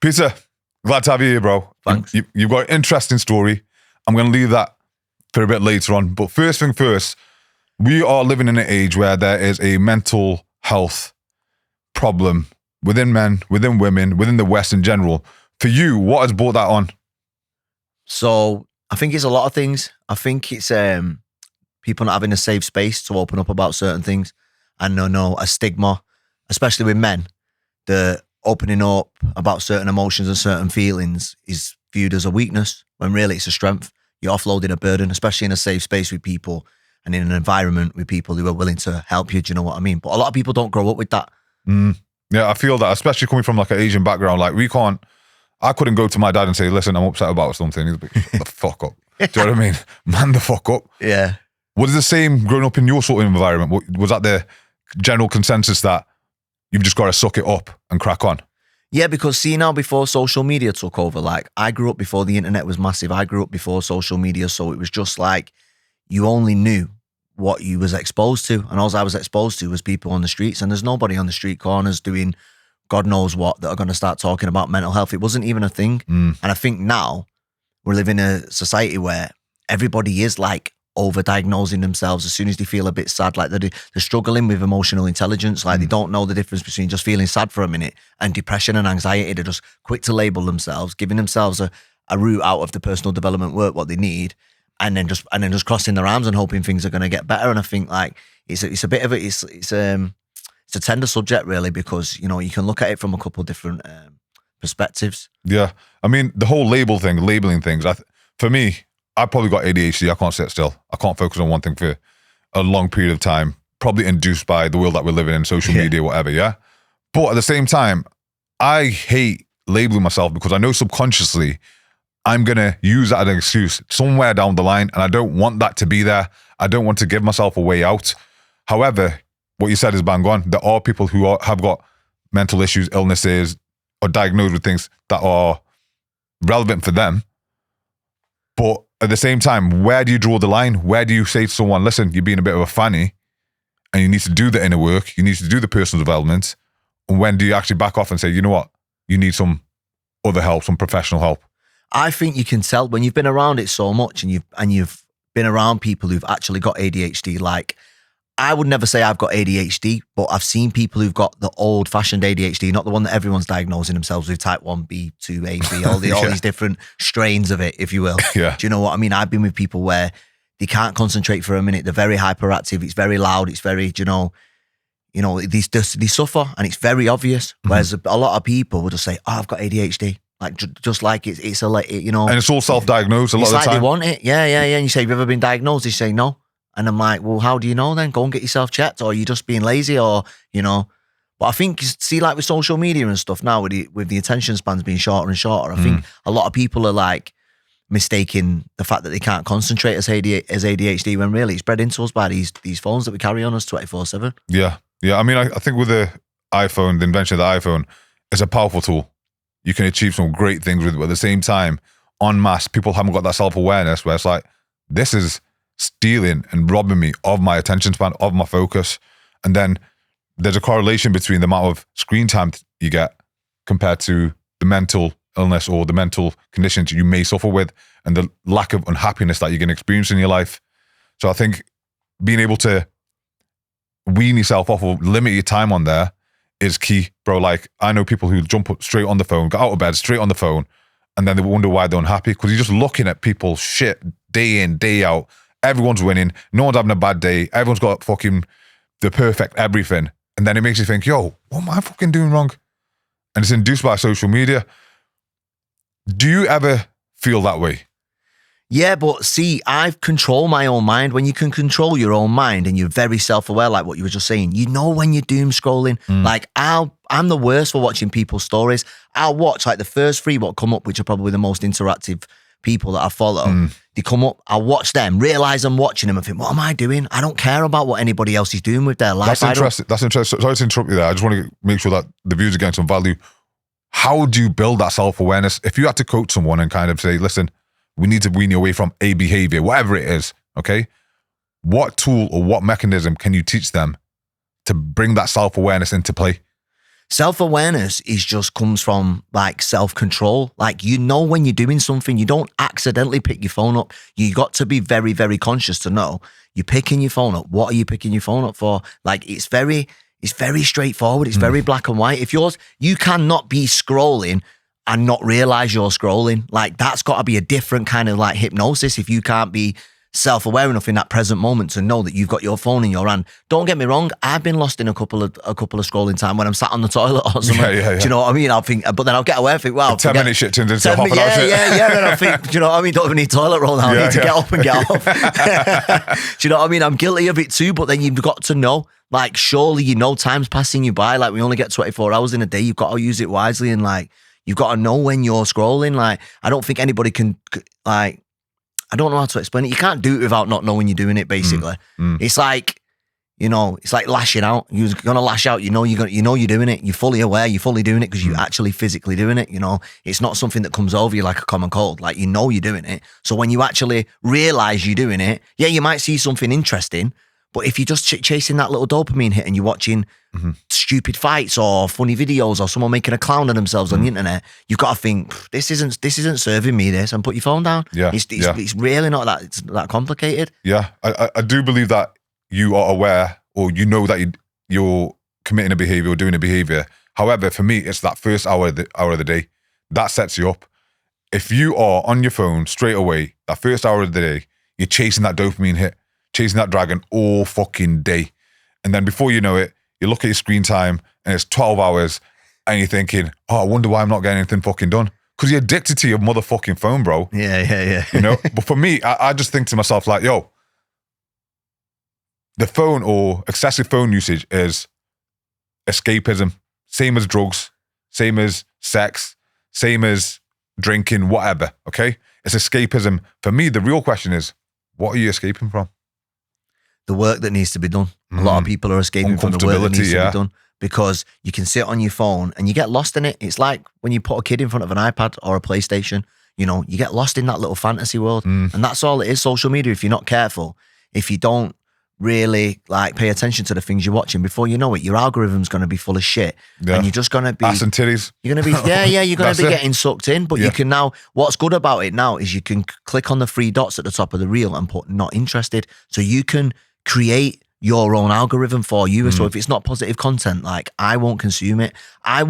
Peter, glad to have you here, bro. Thanks. You've got an interesting story. I'm going to leave that for a bit later on. But first thing first, we are living in an age where there is a mental health problem within men, within women, within the West in general. For you, what has brought that on? So I think it's a lot of things. I think it's people not having a safe space to open up about certain things. And no, a stigma, especially with men, the opening up about certain emotions and certain feelings is viewed as a weakness when really it's a strength. You're offloading a burden, especially in a safe space with people and in an environment with people who are willing to help you. Do you know what I mean? But a lot of people don't grow up with that. Yeah, I feel that, especially coming from like an Asian background. Like I couldn't go to my dad and say, listen, I'm upset about something. He's like, shut the fuck up. Do you know what I mean? Man the fuck up. Yeah. Was it the same growing up in your sort of environment? Was that the general consensus that you've just got to suck it up and crack on? Yeah, because see now before social media took over, like I grew up before the internet was massive. I grew up before social media. So it was just like you only knew what you was exposed to. And all I was exposed to was people on the streets. And there's nobody on the street corners doing God knows what that are going to start talking about mental health. It wasn't even a thing. And I think now we're living in a society where everybody is like overdiagnosing themselves as soon as they feel a bit sad, like they're struggling with emotional intelligence, like they don't know the difference between just feeling sad for a minute and depression and anxiety. They're just quick to label themselves, giving themselves a route out of the personal development work, what they need, and then just crossing their arms and hoping things are going to get better. And I think like it's a bit of it's a tender subject really, because you know you can look at it from a couple of different perspectives. Yeah, I mean the whole labeling things. For me, I've probably got ADHD. I can't sit still. I can't focus on one thing for a long period of time, probably induced by the world that we're living in, social media, whatever, yeah? But at the same time, I hate labeling myself because I know subconsciously I'm going to use that as an excuse somewhere down the line, and I don't want that to be there. I don't want to give myself a way out. However, what you said is bang on. There are people who have got mental issues, illnesses, or diagnosed with things that are relevant for them. But at the same time, where do you draw the line? Where do you say to someone, listen, you're being a bit of a fanny and you need to do the inner work, you need to do the personal development, and when do you actually back off and say, you know what, you need some other help, some professional help? I think you can tell when you've been around it so much and you've been around people who've actually got ADHD. Like I would never say I've got ADHD, but I've seen people who've got the old-fashioned ADHD, not the one that everyone's diagnosing themselves with, type 1B, 2A, B, all these different strains of it, if you will. Yeah. Do you know what I mean? I've been with people where they can't concentrate for a minute. They're very hyperactive. It's very loud. It's very, they suffer and it's very obvious. Whereas a lot of people will just say, oh, I've got ADHD. Like, just like it's And it's all self-diagnosed a lot of the time. They want it. Yeah. And you say, have you ever been diagnosed? They say, no. And I'm like, well, how do you know then? Go and get yourself checked, or are you just being lazy, or, But I think, see, like with social media and stuff now, with the attention spans being shorter and shorter, I think a lot of people are like mistaking the fact that they can't concentrate as ADHD when really it's bred into us by these phones that we carry on us 24/7. Yeah. I mean, I think with the iPhone, the invention of the iPhone, it's a powerful tool. You can achieve some great things with it, but at the same time, en masse, people haven't got that self-awareness where it's like, this is stealing and robbing me of my attention span, of my focus. And then there's a correlation between the amount of screen time you get compared to the mental illness or the mental conditions you may suffer with and the lack of unhappiness that you're going to experience in your life. So I think being able to wean yourself off or limit your time on there is key, bro. Like I know people who jump up straight on the phone, get out of bed, straight on the phone, and then they wonder why they're unhappy because you're just looking at people's shit day in, day out. Everyone's winning. No one's having a bad day. Everyone's got fucking the perfect everything. And then it makes you think, yo, what am I fucking doing wrong? And it's induced by social media. Do you ever feel that way? Yeah, but see, I've controlled my own mind. When you can control your own mind and you're very self-aware, like what you were just saying, you know when you're doom scrolling. Like I'm the worst for watching people's stories. I'll watch like the first three what come up, which are probably the most interactive people that I follow. They come up, I'll watch them, realise I'm watching them and think, what am I doing? I don't care about what anybody else is doing with their life. That's interesting. Sorry to interrupt you there. I just want to make sure that the viewers are getting some value. How do you build that self-awareness? If you had to coach someone and kind of say, listen, we need to wean you away from a behavior, whatever it is, okay? What tool or what mechanism can you teach them to bring that self-awareness into play? Self-awareness comes from like self-control. Like, you know, when you're doing something, you don't accidentally pick your phone up. You got to be very, very conscious to know you're picking your phone up. What are you picking your phone up for? Like, it's very straightforward. It's very black and white. You cannot be scrolling and not realize you're scrolling. Like, that's got to be a different kind of like hypnosis if you can't be self-aware enough in that present moment to know that you've got your phone in your hand. Don't get me wrong, I've been lost in a couple of scrolling time when I'm sat on the toilet or something. Yeah. Do you know what I mean? I'll think, but then I'll get away with it. Well, 10 minute shit turns into a half an hour shit. Yeah. Then I'll think, do you know what I mean? Don't even need toilet roll now. I need to get up and get off. Do you know what I mean? I'm guilty of it too, but then you've got to know, like, surely you know time's passing you by. Like, we only get 24 hours in a day. You've got to use it wisely, and like, you've got to know when you're scrolling. Like, I don't think anybody can, like, I don't know how to explain it. You can't do it without not knowing you're doing it, basically. It's like, you know, it's like lashing out. You're going to lash out. You know you're doing it. You're fully aware. You're fully doing it because you're actually physically doing it. You know, it's not something that comes over you like a common cold. Like, you know you're doing it. So when you actually realize you're doing it, yeah, you might see something interesting. But if you're just chasing that little dopamine hit and you're watching stupid fights or funny videos or someone making a clown of themselves on the internet, you've got to think, this isn't serving me this, and put your phone down. Yeah, it's really not that complicated. Yeah, I do believe that you are aware, or you know that you're committing a behavior or doing a behavior. However, for me, it's that first hour of the day that sets you up. If you are on your phone straight away, that first hour of the day, you're chasing that dopamine hit, chasing that dragon all fucking day. And then before you know it, you look at your screen time and it's 12 hours and you're thinking, oh, I wonder why I'm not getting anything fucking done. Because you're addicted to your motherfucking phone, bro. Yeah. You know? But for me, I just think to myself like, yo, the phone or excessive phone usage is escapism. Same as drugs, same as sex, same as drinking, whatever, okay? It's escapism. For me, the real question is, what are you escaping from? The work that needs to be done. A lot of people are escaping from the work that needs to be done, because you can sit on your phone and you get lost in it. It's like when you put a kid in front of an iPad or a PlayStation, you know, you get lost in that little fantasy world. And that's all it is, social media, if you're not careful. If you don't really like pay attention to the things you're watching, before you know it, your algorithm's going to be full of shit. And you're just going to be... ass and titties. You're going to be... you're going to be getting sucked in. But you can now... What's good about it now is you can click on the three dots at the top of the reel and put not interested. So you can create your own algorithm for you. So if it's not positive content, like, I won't consume it. I've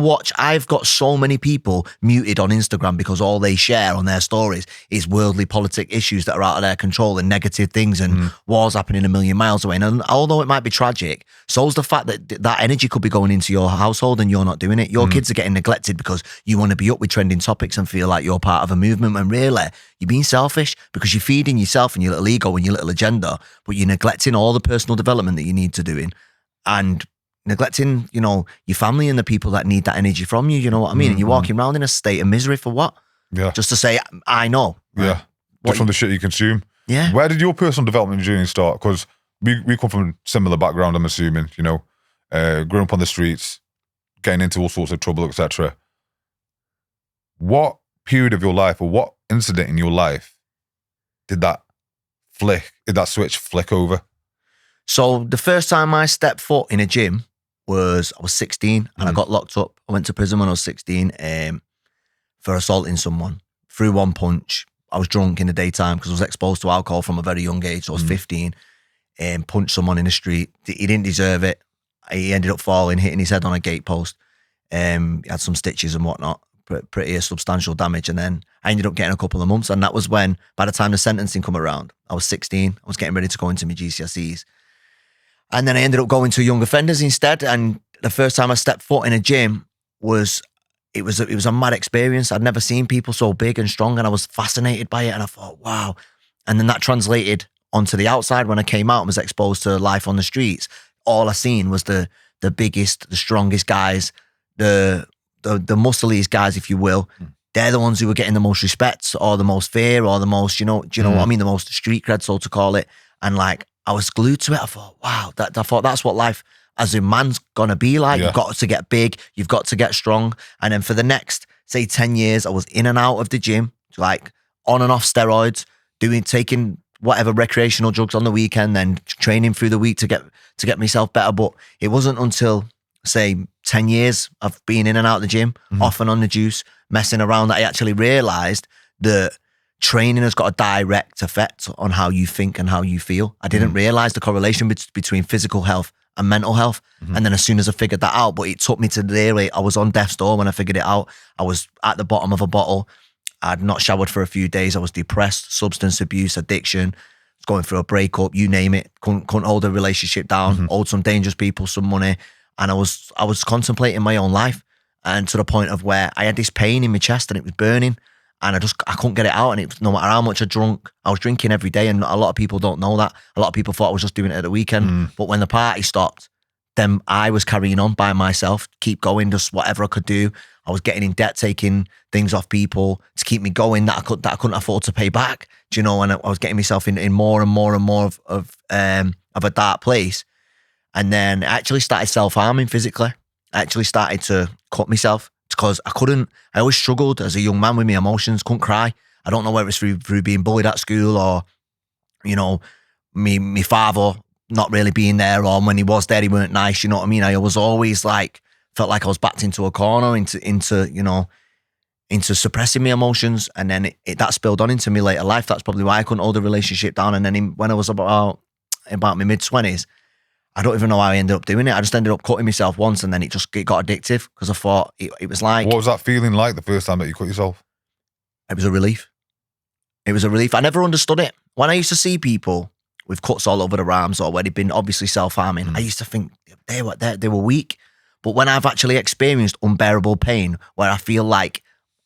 got so many people muted on Instagram because all they share on their stories is worldly politic issues that are out of their control and negative things and wars happening a million miles away. And although it might be tragic, so's the fact that that energy could be going into your household and you're not doing it. Your kids are getting neglected because you want to be up with trending topics and feel like you're part of a movement, when really you're being selfish because you're feeding yourself and your little ego and your little agenda, but you're neglecting all the personal development that you need to do and neglecting, you know, your family and the people that need that energy from you. You know what I mean? And you're walking around in a state of misery for what? Yeah. Just to say, I know. Right? Yeah. Just from the shit you consume. Yeah. Where did your personal development journey start? Because we come from similar background, I'm assuming, you know, growing up on the streets, getting into all sorts of trouble, etc. What period of your life or what incident in your life did that switch flick over? So the first time I stepped foot in a gym I was 16 and I got locked up. I went to prison when I was 16 for assaulting someone through one punch. I was drunk in the daytime because I was exposed to alcohol from a very young age. So I was 15 and punched someone in the street. He didn't deserve it. He ended up falling, hitting his head on a gate post. He had some stitches and whatnot, pretty substantial damage. And then I ended up getting a couple of months. And that was when, by the time the sentencing come around, I was 16. I was getting ready to go into my GCSEs. And then I ended up going to young offenders instead. And the first time I stepped foot in a gym was a mad experience. I'd never seen people so big and strong, and I was fascinated by it. And I thought, wow. And then that translated onto the outside when I came out and was exposed to life on the streets. All I seen was the biggest, the strongest guys, the muscliest guys, if you will. They're the ones who were getting the most respect or the most fear or the most, do you know what I mean? The most street cred, so to call it. And like, I was glued to it. I thought, wow, I thought that's what life as a man's gonna be like. You've got to get big, you've got to get strong. And then for the next, say 10 years, I was in and out of the gym, like on and off steroids, taking whatever recreational drugs on the weekend, then training through the week to get myself better. But it wasn't until, say, 10 years of being in and out of the gym, off and on the juice, messing around, that I actually realized that training has got a direct effect on how you think and how you feel. I didn't realize the correlation between physical health and mental health. And then as soon as I figured that out, but it took me to really, I was on death's door when I figured it out. I was at the bottom of a bottle. I'd not showered for a few days. I was depressed, substance abuse, addiction, going through a breakup, you name it. Couldn't hold a relationship down, owed some dangerous people some money. And I was contemplating my own life, and to the point of where I had this pain in my chest and it was burning, and I couldn't get it out. And it, no matter how much I was drinking every day, and a lot of people don't know that. A lot of people thought I was just doing it at the weekend. But when the party stopped, then I was carrying on by myself, keep going, just whatever I could do. I was getting in debt, taking things off people to keep me going that I couldn't afford to pay back. Do you know? And I was getting myself in more and more and more of a dark place. And then I actually started self-harming physically. I actually started to cut myself because I always struggled as a young man with my emotions, couldn't cry. I don't know whether it's through being bullied at school or, you know, me father not really being there, or when he was there, he weren't nice. You know what I mean? I was always felt like I was backed into a corner, into suppressing my emotions. And then that spilled on into me later life. That's probably why I couldn't hold a relationship down. And then when I was about my mid-20s, I don't even know how I ended up doing it. I just ended up cutting myself once, and then it got addictive because I thought it was like... What was that feeling like the first time that you cut yourself? It was a relief. It was a relief. I never understood it. When I used to see people with cuts all over their arms, or where they'd been obviously self-harming, I used to think they were weak. But when I've actually experienced unbearable pain, where I feel like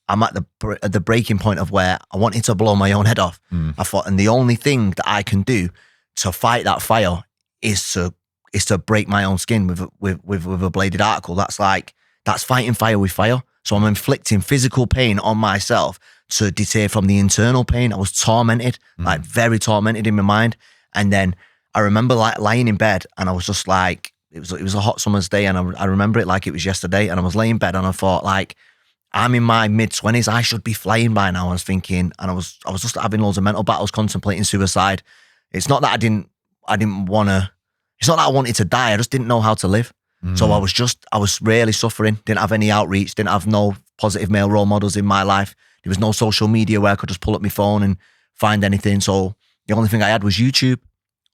I'm at the breaking point of where I wanted to blow my own head off, I thought, and the only thing that I can do to fight that fire is to break my own skin with a bladed article. That's fighting fire with fire. So I'm inflicting physical pain on myself to deter from the internal pain. I was tormented, very tormented in my mind. And then I remember lying in bed, and I was just like, it was a hot summer's day, and I remember it like it was yesterday. And I was laying in bed, and I thought, like, I'm in my mid-20s, I should be flying by now. I was thinking, and I was just having loads of mental battles, contemplating suicide. It's not that I didn't want to. It's not that I wanted to die. I just didn't know how to live. So I was really suffering. Didn't have any outreach. Didn't have no positive male role models in my life. There was no social media where I could just pull up my phone and find anything. So the only thing I had was YouTube.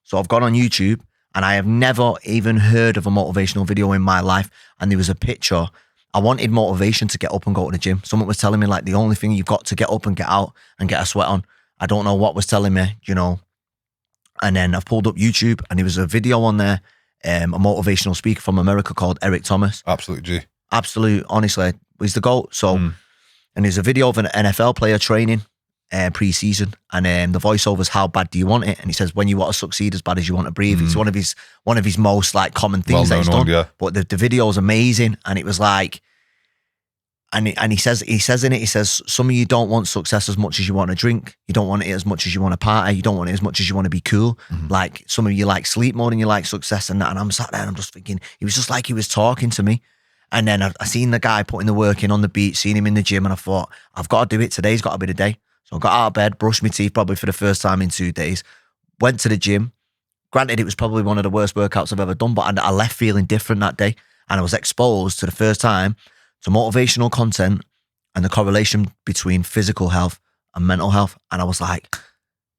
So I've gone on YouTube, and I have never even heard of a motivational video in my life. And there was a picture. I wanted motivation to get up and go to the gym. Someone was telling me, like, the only thing you've got to get up and get out and get a sweat on. I don't know what was telling me, you know. And then I've pulled up YouTube, and there was a video on there, a motivational speaker from America called Eric Thomas. Absolute G. Absolute, honestly, he's the GOAT. So, and there's a video of an NFL player training pre-season, and the voiceover's "How bad do you want it?" And he says, "When you want to succeed as bad as you want to breathe." It's one of his most like common things that he's done. Yeah. But the video is amazing, and it was like, and he says in it, he says, some of you don't want success as much as you want to drink. You don't want it as much as you want to party. You don't want it as much as you want to be cool. Like, some of you like sleep more than you like success and that. And I'm sat there and I'm just thinking, he was just like he was talking to me. And then I seen the guy putting the work in on the beach, seen him in the gym, and I thought, I've got to do it. Today's got to be the day. So I got out of bed, brushed my teeth probably for the first time in 2 days, went to the gym. Granted, it was probably one of the worst workouts I've ever done, but I left feeling different that day. And I was exposed to the first time to motivational content and the correlation between physical health and mental health. And I was like,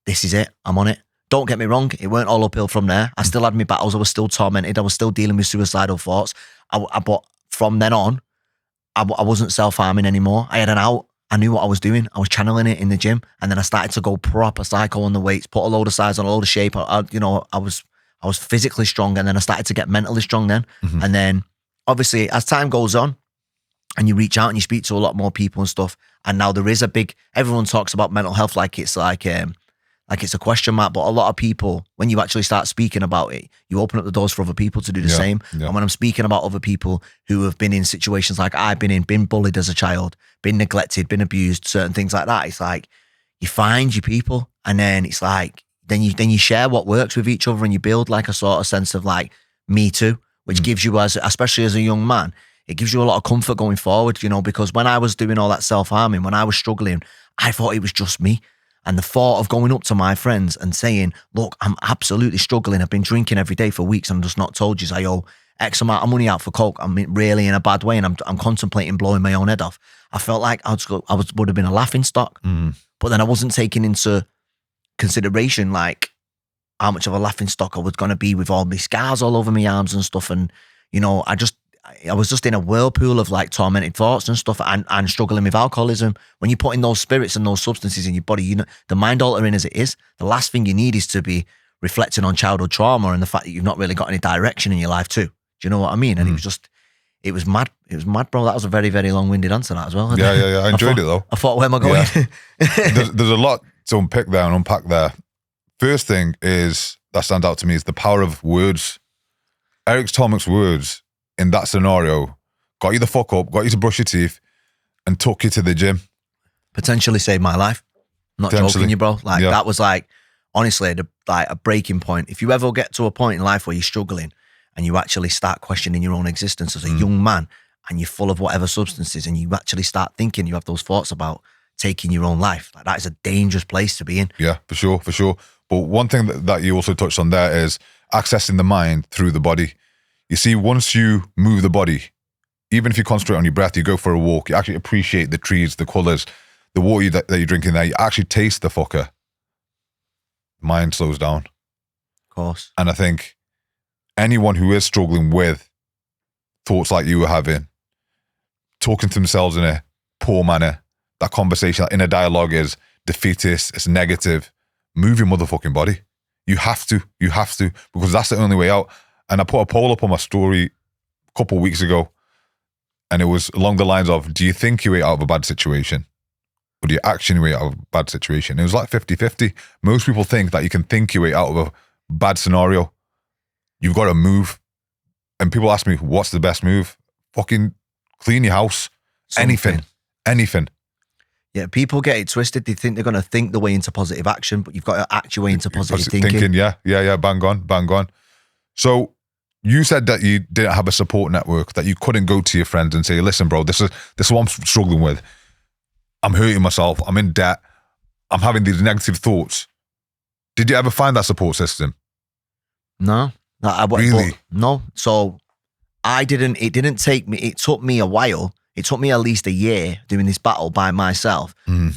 this is it. I'm on it. Don't get me wrong. It weren't all uphill from there. I still had my battles. I was still tormented. I was still dealing with suicidal thoughts. But from then on, I wasn't self-harming anymore. I had an out. I knew what I was doing. I was channeling it in the gym. And then I started to go proper psycho on the weights, put a load of size on a load of shape. I was physically strong. And then I started to get mentally strong then. And then obviously as time goes on, and you reach out and you speak to a lot more people and stuff. And now there is everyone talks about mental health like it's it's a question mark. But a lot of people, when you actually start speaking about it, you open up the doors for other people to do the same. Yeah. And when I'm speaking about other people who have been in situations like I've been in, been bullied as a child, been neglected, been abused, certain things like that, it's like you find your people, and then it's like, then you share what works with each other, and you build like a sort of sense of like me too, which gives you, especially as a young man, it gives you a lot of comfort going forward, you know, because when I was doing all that self-harming, when I was struggling, I thought it was just me. And the thought of going up to my friends and saying, look, I'm absolutely struggling. I've been drinking every day for weeks and I'm just not told you. X amount of money out for coke. I'm really in a bad way, and I'm contemplating blowing my own head off. I felt like would have been a laughing stock, but then I wasn't taking into consideration like how much of a laughing stock I was going to be with all these scars all over my arms and stuff. And you know, I was just in a whirlpool of like tormented thoughts and stuff, and struggling with alcoholism. When you put in those spirits and those substances in your body, you know, the mind altering as it is, the last thing you need is to be reflecting on childhood trauma and the fact that you've not really got any direction in your life too. Do you know what I mean? And it was mad. It was mad, bro. That was a very, very long-winded answer that as well. Yeah. I enjoyed it though. I thought, where am I going? Yeah. There's a lot to unpick there and unpack there. First thing that stands out to me is the power of words. Eric Thomas' words in that scenario got you the fuck up, got you to brush your teeth, and took you to the gym. Potentially saved my life. I'm not joking you, bro. Like that was like, honestly, like a breaking point. If you ever get to a point in life where you're struggling and you actually start questioning your own existence as a young man, and you're full of whatever substances, and you actually start thinking, you have those thoughts about taking your own life, like that is a dangerous place to be in. Yeah, for sure. But one thing that you also touched on there is accessing the mind through the body. You see, once you move the body, even if you concentrate on your breath, you go for a walk, you actually appreciate the trees, the colours, the water that you're drinking there, you actually taste the fucker. Mind slows down. Of course. And I think anyone who is struggling with thoughts like you were having, talking to themselves in a poor manner, that conversation, that inner dialogue is defeatist, it's negative, move your motherfucking body. You have to, because that's the only way out. And I put a poll up on my story a couple of weeks ago, and it was along the lines of, do you think your way out of a bad situation? Or do you actually your way out of a bad situation? It was like 50-50. Most people think that you can think your way out of a bad scenario. You've got to move. And people ask me, what's the best move? Fucking clean your house. Something. Anything. Yeah, people get it twisted. They think they're going to think the way into positive action, but you've got to act your way into positive thinking. Yeah. Bang on. So you said that you didn't have a support network, that you couldn't go to your friends and say, listen, bro, this is what I'm struggling with. I'm hurting myself. I'm in debt. I'm having these negative thoughts. Did you ever find that support system? No. Really? No. So it took me a while. It took me at least a year doing this battle by myself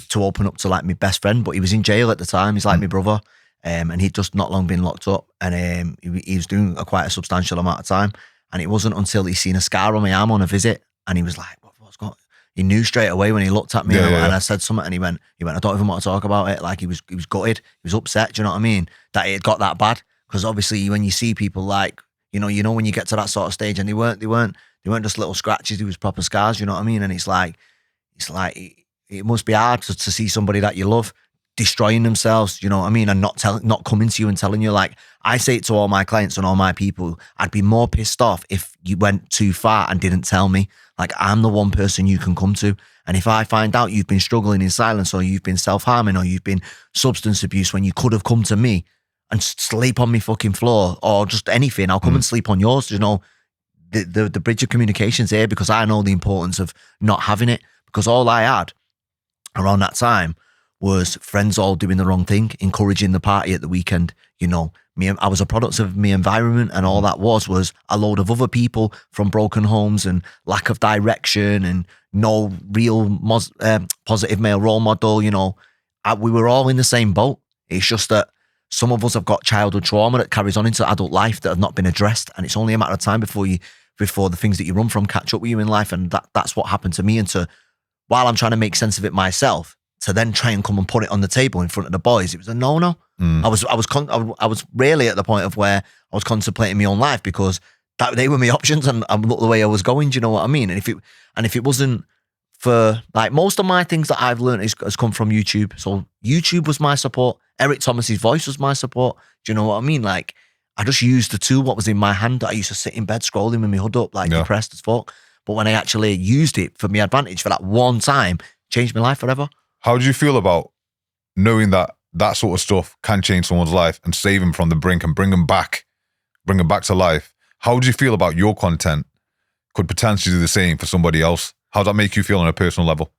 to open up to like my best friend, but he was in jail at the time. He's like my brother. And he'd just not long been locked up, and he was doing quite a substantial amount of time. And it wasn't until he seen a scar on my arm on a visit, and he was like, "What's going on?" He knew straight away when he looked at me, and I said something, and he went, "I don't even want to talk about it." Like he was gutted, he was upset. Do you know what I mean? That it got that bad, because obviously when you see people like you know when you get to that sort of stage, and they weren't just little scratches, they was proper scars. You know what I mean? And it's like it must be hard to see somebody that you love destroying themselves, you know what I mean, and not coming to you and telling you. Like I say it to all my clients and all my people, I'd be more pissed off if you went too far and didn't tell me. Like I'm the one person you can come to, and if I find out you've been struggling in silence, or you've been self-harming, or you've been substance abuse when you could have come to me and sleep on me fucking floor, or just anything, I'll come and sleep on yours. You know, the bridge of communication's here, because I know the importance of not having it, because all I had around that time was friends all doing the wrong thing, encouraging the party at the weekend. You know, I was a product of my environment, and all that was a load of other people from broken homes and lack of direction and no real positive male role model. You know, we were all in the same boat. It's just that some of us have got childhood trauma that carries on into adult life that have not been addressed, and it's only a matter of time before the things that you run from catch up with you in life. And that's what happened to me. And while I'm trying to make sense of it myself, to then try and come and put it on the table in front of the boys, it was a no. I was really at the point of where I was contemplating my own life, because they were my options, and look the way I was going. Do you know what I mean? And if it wasn't for, like, most of my things that I've learned has come from YouTube. So YouTube was my support. Eric Thomas's voice was my support. Do you know what I mean? Like, I just used the tool, what was in my hand. I used to sit in bed scrolling with my hood up, like depressed as fuck. But when I actually used it for my advantage for that one time, it changed my life forever. How do you feel about knowing that sort of stuff can change someone's life and save them from the brink and bring them back to life? How do you feel about your content could potentially do the same for somebody else? How does that make you feel on a personal level?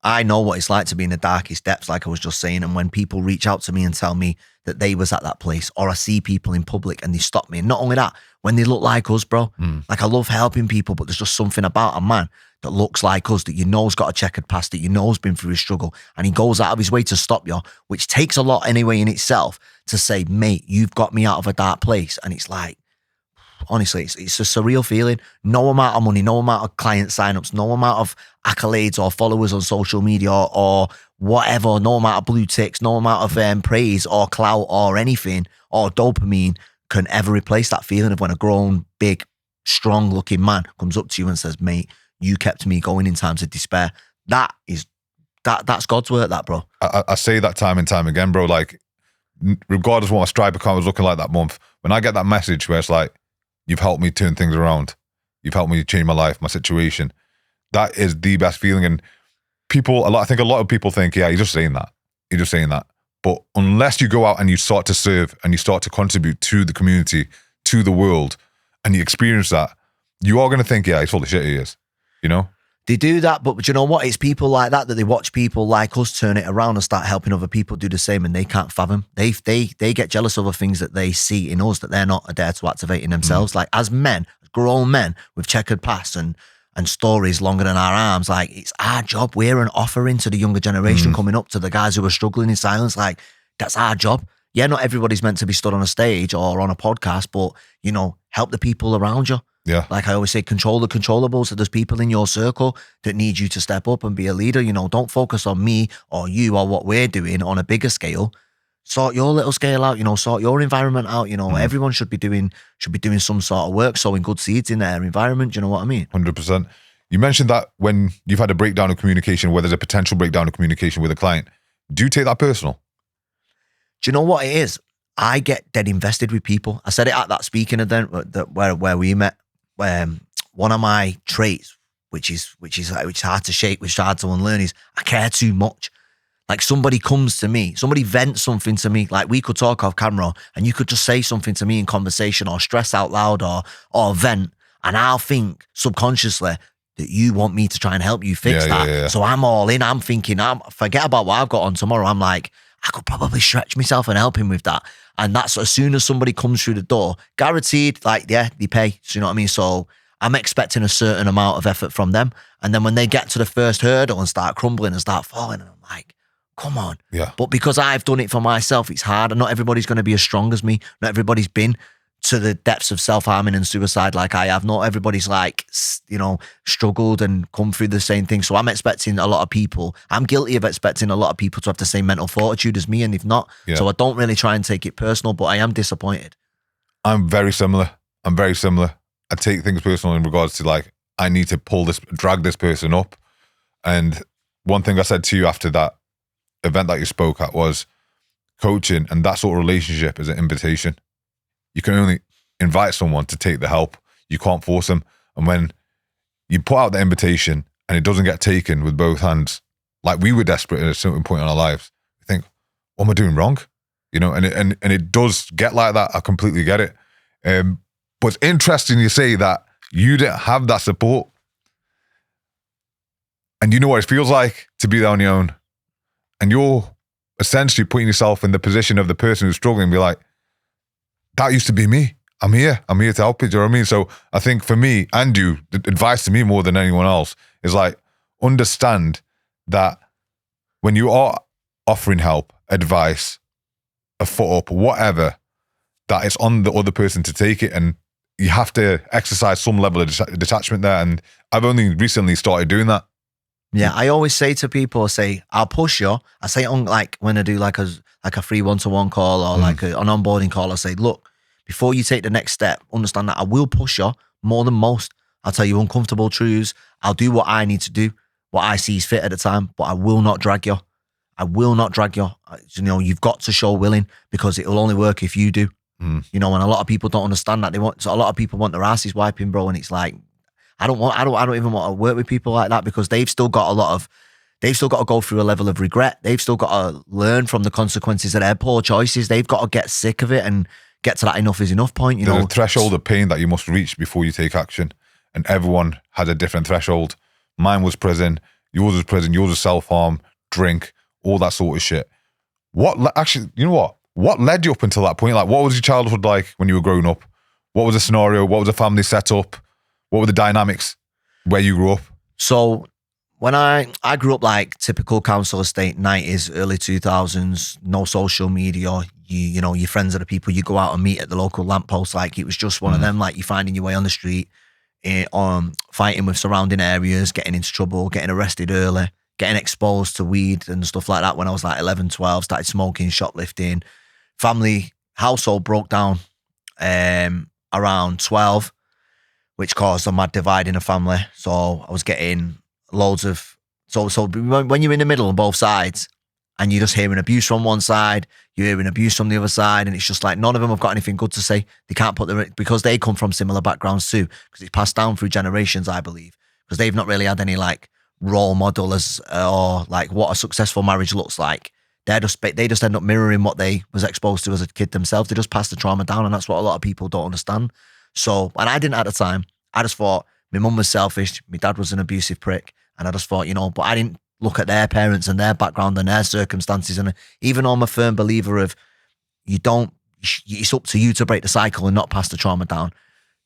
I know what it's like to be in the darkest depths, like I was just saying. And when people reach out to me and tell me that they was at that place, or I see people in public and they stop me. And not only that, when they look like us, bro, like I love helping people, but there's just something about a man that looks like us, that you know's got a checkered past, that you know's been through a struggle, and he goes out of his way to stop you, which takes a lot anyway in itself, to say, mate, you've got me out of a dark place. And it's like, honestly, it's a surreal feeling. No amount of money, no amount of client signups, no amount of accolades or followers on social media or whatever, no amount of blue ticks, no amount of praise or clout or anything or dopamine can ever replace that feeling of when a grown, big, strong-looking man comes up to you and says, mate, you kept me going in times of despair. That's God's work, that, bro. I say that time and time again, bro. Like, regardless of what my Stripe account was looking like that month, when I get that message where it's like, you've helped me turn things around, you've helped me change my life, my situation, that is the best feeling. And I think a lot of people think, yeah, he's just saying that. But unless you go out and you start to serve and you start to contribute to the community, to the world, and you experience that, you are going to think, yeah, he's full of shit, he is, you know? They do that, but you know what? It's people like that they watch people like us turn it around and start helping other people do the same, and they can't fathom. They get jealous of the things that they see in us that they're not there to activate in themselves. Like, as men, grown men with checkered pasts and stories longer than our arms, like, it's our job. We're an offering to the younger generation coming up, to the guys who are struggling in silence. Like, that's our job. Yeah, not everybody's meant to be stood on a stage or on a podcast, but, you know, help the people around you. Yeah. Like I always say, control the controllables. So there's people in your circle that need you to step up and be a leader. You know, don't focus on me or you or what we're doing on a bigger scale. Sort your little scale out, you know, sort your environment out. You know, everyone should be doing some sort of work, sowing good seeds in their environment. Do you know what I mean? 100%. You mentioned that when you've had a breakdown of communication, where there's a potential breakdown of communication with a client, do you take that personal? Do you know what it is? I get dead invested with people. I said it at that speaking event where we met. One of my traits, which is hard to shake, which is hard to unlearn, is I care too much. Like, somebody comes to me, somebody vents something to me, like we could talk off camera and you could just say something to me in conversation or stress out loud or vent, and I'll think subconsciously that you want me to try and help you fix that. Yeah. So I'm all in. I'm thinking, forget about what I've got on tomorrow. I'm like, I could probably stretch myself and help him with that. And that's as soon as somebody comes through the door, guaranteed, like, yeah, they pay. So, you know what I mean? So I'm expecting a certain amount of effort from them. And then when they get to the first hurdle and start crumbling and start falling, and I'm like, come on. Yeah. But because I've done it for myself, it's hard. And not everybody's going to be as strong as me. Not everybody's been to the depths of self-harming and suicide like I have. Not everybody's, like, you know, struggled and come through the same thing. So I'm expecting a lot of people, I'm guilty of expecting a lot of people to have the same mental fortitude as me, and if not, so I don't really try and take it personal, but I am disappointed. I'm very similar. I take things personal in regards to, like, I need to drag this person up. And one thing I said to you after that event that you spoke at was, coaching and that sort of relationship is an invitation. You can only invite someone to take the help. You can't force them. And when you put out the invitation and it doesn't get taken with both hands, like we were desperate at a certain point in our lives, we think, what am I doing wrong? You know, and it does get like that. I completely get it. But it's interesting you say that you didn't have that support. And you know what it feels like to be there on your own. And you're essentially putting yourself in the position of the person who's struggling and be like, that used to be me. I'm here to help you. Do you know what I mean? So I think for me and you, the advice to me more than anyone else is, like, understand that when you are offering help, advice, a foot up, whatever, that it's on the other person to take it, and you have to exercise some level of detachment there. And I've only recently started doing that. Yeah, I always say to people, I'll push you. I say it on, like, when I do like a free one-to-one call or like an onboarding call, I say, look, before you take the next step, understand that I will push you more than most. I'll tell you uncomfortable truths. I'll do what I need to do, what I see is fit at the time, but I will not drag you. You know, you've got to show willing, because it will only work if you do. You know, and a lot of people don't understand that. A lot of people want their asses wiping, bro, and it's like, I don't even want to work with people like that, because they've still got to go through a level of regret. They've still got to learn from the consequences of their poor choices. They've got to get sick of it and get to that enough is enough point. You know, there's a threshold of pain that you must reach before you take action, and everyone has a different threshold. Mine was prison. yours was prison, yours was self-harm, drink, all that sort of shit. Actually, you know what? What led you up until that point? Like, what was your childhood like when you were growing up? What was the scenario? What was the family setup? What were the dynamics where you grew up? So when I grew up like typical council estate, 90s, early 2000s, no social media. You know, your friends are the people you go out and meet at the local lamppost. Like, it was just one of them, like, you finding your way on the street, fighting with surrounding areas, getting into trouble, getting arrested early, getting exposed to weed and stuff like that when I was like 11, 12, started smoking, shoplifting. Family household broke down around 12, which caused a mad divide in the family. So I was getting loads of, so when you're in the middle on both sides and you're just hearing abuse from one side, you're hearing abuse from the other side, and it's just like none of them have got anything good to say. They can't put them, because they come from similar backgrounds too, because it's passed down through generations, I believe, because they've not really had any like role model or like what a successful marriage looks like. They just end up mirroring what they was exposed to as a kid themselves. They just pass the trauma down, and that's what a lot of people don't understand. So, and I didn't at the time. I just thought my mum was selfish, my dad was an abusive prick, and I just thought, you know, but I didn't look at their parents and their background and their circumstances. And even though I'm a firm believer of it's up to you to break the cycle and not pass the trauma down,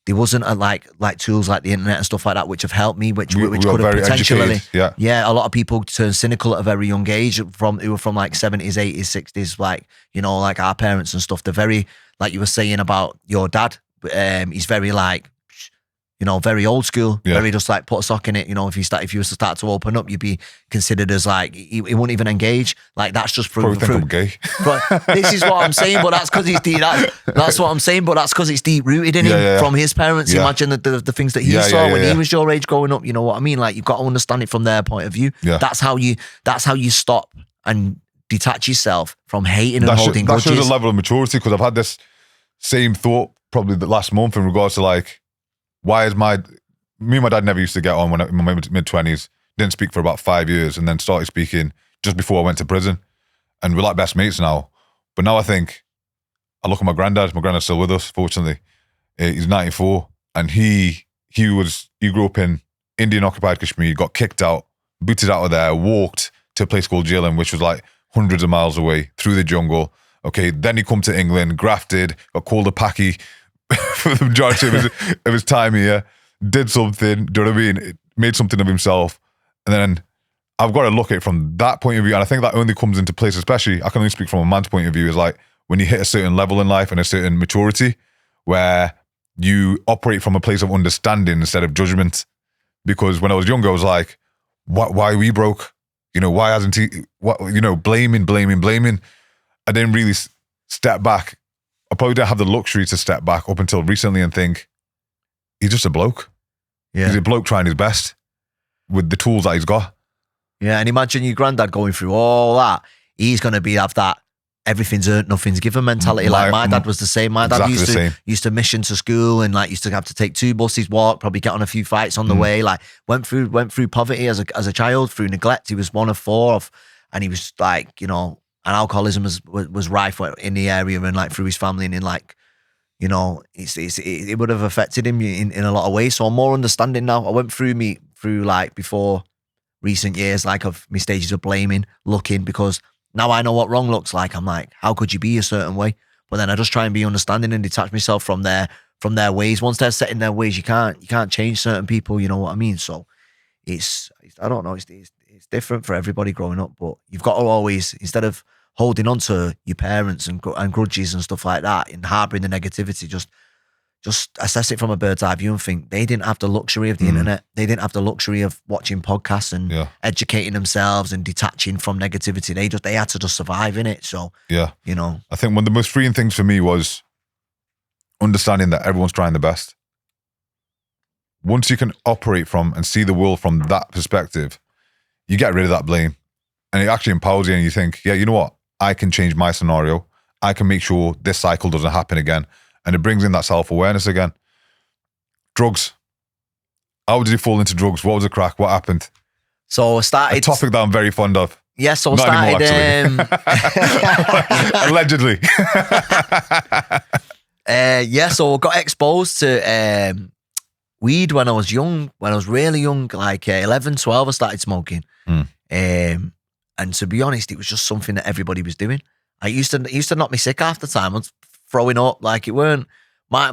there wasn't like tools like the internet and stuff like that which have helped me, which could have potentially, a lot of people turn cynical at a very young age who were from like 70s, 80s, 60s, like, you know, like our parents and stuff. They're very, like you were saying about your dad, he's very like, you know, very old school, very just like put a sock in it. You know, if you was to start to open up, you'd be considered as like, he wouldn't even engage. Like, that's just through. I'm gay. But this is what I'm saying, but that's because he's deep. That's what I'm saying, but that's because it's deep rooted in him from his parents. Imagine the things that he saw when he was your age growing up. You know what I mean? Like, you've got to understand it from their point of view. Yeah. That's how you stop and detach yourself from hating and holding grudges. That shows a level of maturity, because I've had this same thought probably the last month in regards to like, why is me and my dad never used to get on when in my mid-20s, didn't speak for about 5 years, and then started speaking just before I went to prison. And we're like best mates now. But now I look at my granddad's still with us, fortunately. He's 94, and he grew up in Indian-occupied Kashmir, got kicked out, booted out of there, walked to a place called Jilin, which was like hundreds of miles away, through the jungle. Okay, then he come to England, grafted, got called a Paki, for the majority of his time here, did something, do you know what I mean? Made something of himself. And then I've got to look at it from that point of view. And I think that only comes into place, especially, I can only speak from a man's point of view, is like when you hit a certain level in life and a certain maturity where you operate from a place of understanding instead of judgment. Because when I was younger, I was like, why are we broke? You know, why hasn't he, blaming. I didn't really step back. I probably didn't have the luxury to step back up until recently and think, he's just a bloke. Yeah. He's a bloke trying his best with the tools that he's got. Yeah, and imagine your granddad going through all that. He's going to have that everything's earned, nothing's given mentality. Like my dad was the same. My dad used to mission to school and like used to have to take 2 buses, walk, probably get on a few fights on the way. Like went through poverty as a child, through neglect. He was one of 4, and he was like, you know, and alcoholism was rife in the area and like through his family, and in like, you know, it would have affected him in a lot of ways. So I'm more understanding now. I went through like before recent years, like of my stages of blaming, looking, because now I know what wrong looks like. I'm like, how could you be a certain way? But then I just try and be understanding and detach myself from their ways. Once they're set in their ways, you can't change certain people. You know what I mean? So it's I don't know. It's different for everybody growing up, but you've got to always, instead of holding on to your parents and grudges and stuff like that and harboring the negativity, just assess it from a bird's eye view and think they didn't have the luxury of the internet. They didn't have the luxury of watching podcasts and educating themselves and detaching from negativity. They had to just survive in it. So, you know. I think one of the most freeing things for me was understanding that everyone's trying their best. Once you can operate from and see the world from that perspective, you get rid of that blame. And it actually empowers you, and you think, yeah, you know what? I can change my scenario. I can make sure this cycle doesn't happen again. And it brings in that self-awareness again. Drugs. How did you fall into drugs? What was the crack? What happened? So I started... A topic that I'm very fond of. Yeah, so I started... Anymore, Allegedly. So I got exposed to weed when I was young, when I was really young, like 11, 12, I started smoking. And to be honest, it was just something that everybody was doing. It used to knock me sick half the time. I was throwing up, like it weren't my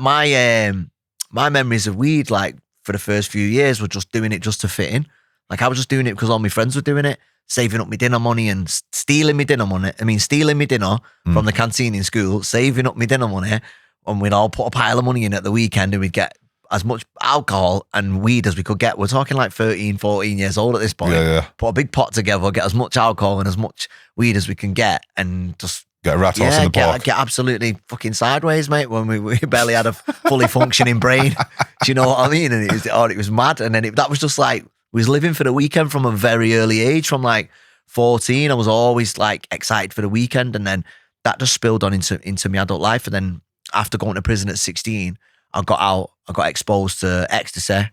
memories of weed, like for the first few years, were just doing it just to fit in. Like I was just doing it because all my friends were doing it, saving up my dinner money and stealing my dinner money. Stealing my dinner from the canteen in school, saving up my dinner money, and we'd all put a pile of money in at the weekend and we'd get as much alcohol and weed as we could get. We're talking like 13, 14 years old at this point. Put a big pot together, get as much alcohol and as much weed as we can get, and just get a rat house in the park. Get absolutely fucking sideways, mate, when we barely had a fully functioning brain. Do you know what I mean? And it was mad. And then that was just like, we was living for the weekend from a very early age. From like 14, I was always like excited for the weekend. And then that just spilled on into my adult life. And then after going to prison at 16, I got out, I got exposed to ecstasy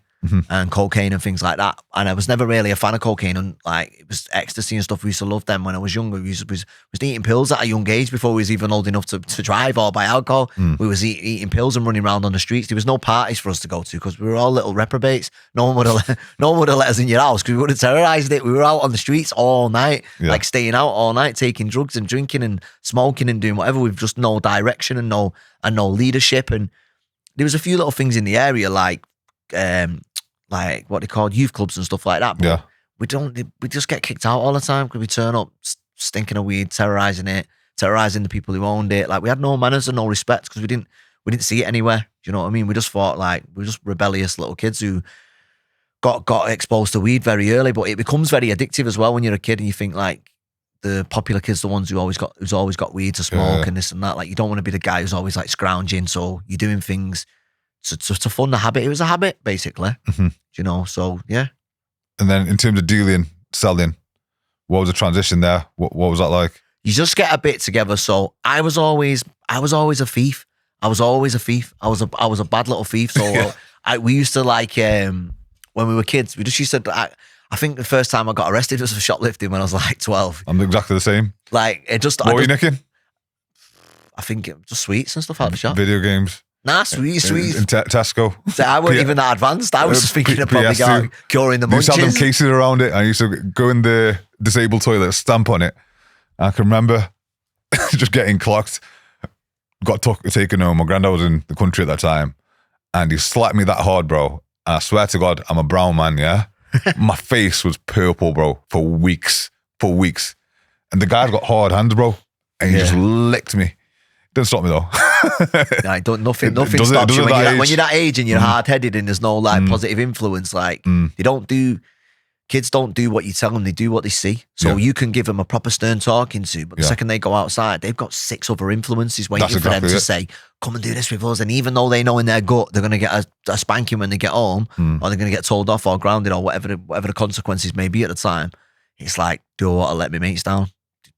and cocaine and things like that. And I was never really a fan of cocaine, and like it was ecstasy and stuff. We used to love them when I was younger. We was eating pills at a young age before we was even old enough to drive or buy alcohol. We was eating pills and running around on the streets. There was no parties for us to go to because we were all little reprobates. No one would have let us in your house because we would have terrorized it. We were out on the streets all night, like staying out all night, taking drugs and drinking and smoking and doing whatever with just no direction and no leadership. And there was a few little things in the area like what they called youth clubs and stuff like that. But we just get kicked out all the time because we turn up stinking of weed, terrorizing the people who owned it. Like we had no manners and no respect because we didn't see it anywhere. Do you know what I mean? We just thought like we were just rebellious little kids who got exposed to weed very early. But it becomes very addictive as well when you're a kid and you think like the popular kids, the ones who's always got weed to smoke and this and that. Like you don't want to be the guy who's always like scrounging. So you're doing things to fund the habit. It was a habit basically. You know, so yeah. And then in terms of dealing, selling, what was the transition there? What was that like? You just get a bit together. So I was always a thief. I was a bad little thief. So we used to like when we were kids, we just used to. I think the first time I got arrested was for shoplifting when I was like 12. I'm exactly the same. Like it just. What were you nicking? I think just sweets and stuff out of the shop. Video games. Nah, sweets. In Tesco. So I wasn't even that advanced. I was just thinking of probably curing the munchies. You used to have them cases around it. I used to go in the disabled toilet, stamp on it. I can remember just getting clocked. Got taken home. My granddad was in the country at that time. And he slapped me that hard, bro. And I swear to God, I'm a brown man, yeah? My face was purple, bro, for weeks. And the guy's got hard hands, bro. And he just licked me. Didn't stop me though. Nothing stops you when you're that age and you're hard-headed and there's no like positive influence. Like kids don't do what you tell them, they do what they see. So you can give them a proper stern talking to, but the second they go outside, they've got 6 other influences waiting for them to say, come and do this with us. And even though they know in their gut they're going to get a spanking when they get home, or they're going to get told off or grounded or whatever the consequences may be at the time, it's like, do I want to let my mates down?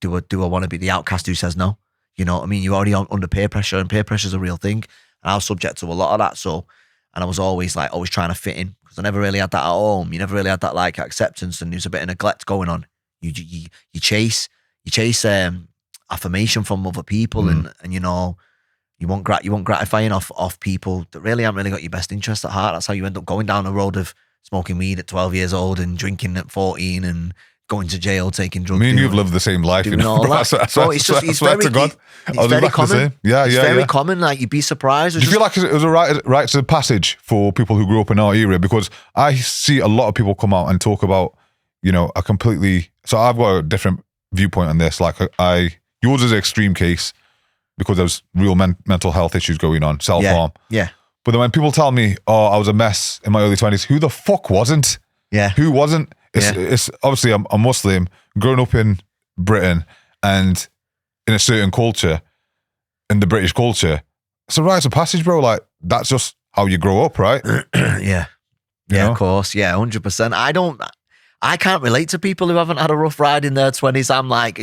Do I want to be the outcast who says no? You know what I mean? You're already under peer pressure, and peer pressure is a real thing. And I was subject to a lot of that. So, and I was always trying to fit in because I never really had that at home. You never really had that like acceptance, and there's a bit of neglect going on. You chase affirmation from other people, and you know you want gratifying off people that really haven't really got your best interest at heart. That's how you end up going down the road of smoking weed at 12 years old and drinking at 14 and going to jail, taking drugs. Me and you've lived the same life, you know. It's very common. It's very common. Like you'd be surprised. Do you feel like it was a rites of passage for people who grew up in our era? Because I see a lot of people come out and talk about, you know, so I've got a different viewpoint on this. Like yours is an extreme case because there's real mental health issues going on, self-harm. Yeah. But then when people tell me, oh, I was a mess in my early 20s, who the fuck wasn't? Yeah. Who wasn't? It's obviously I'm a Muslim, growing up in Britain and in a certain culture, in the British culture. It's a rites of passage, bro. Like that's just how you grow up, right? Yeah, of course. Yeah, 100%. I can't relate to people who haven't had a rough ride in their 20s. I'm like,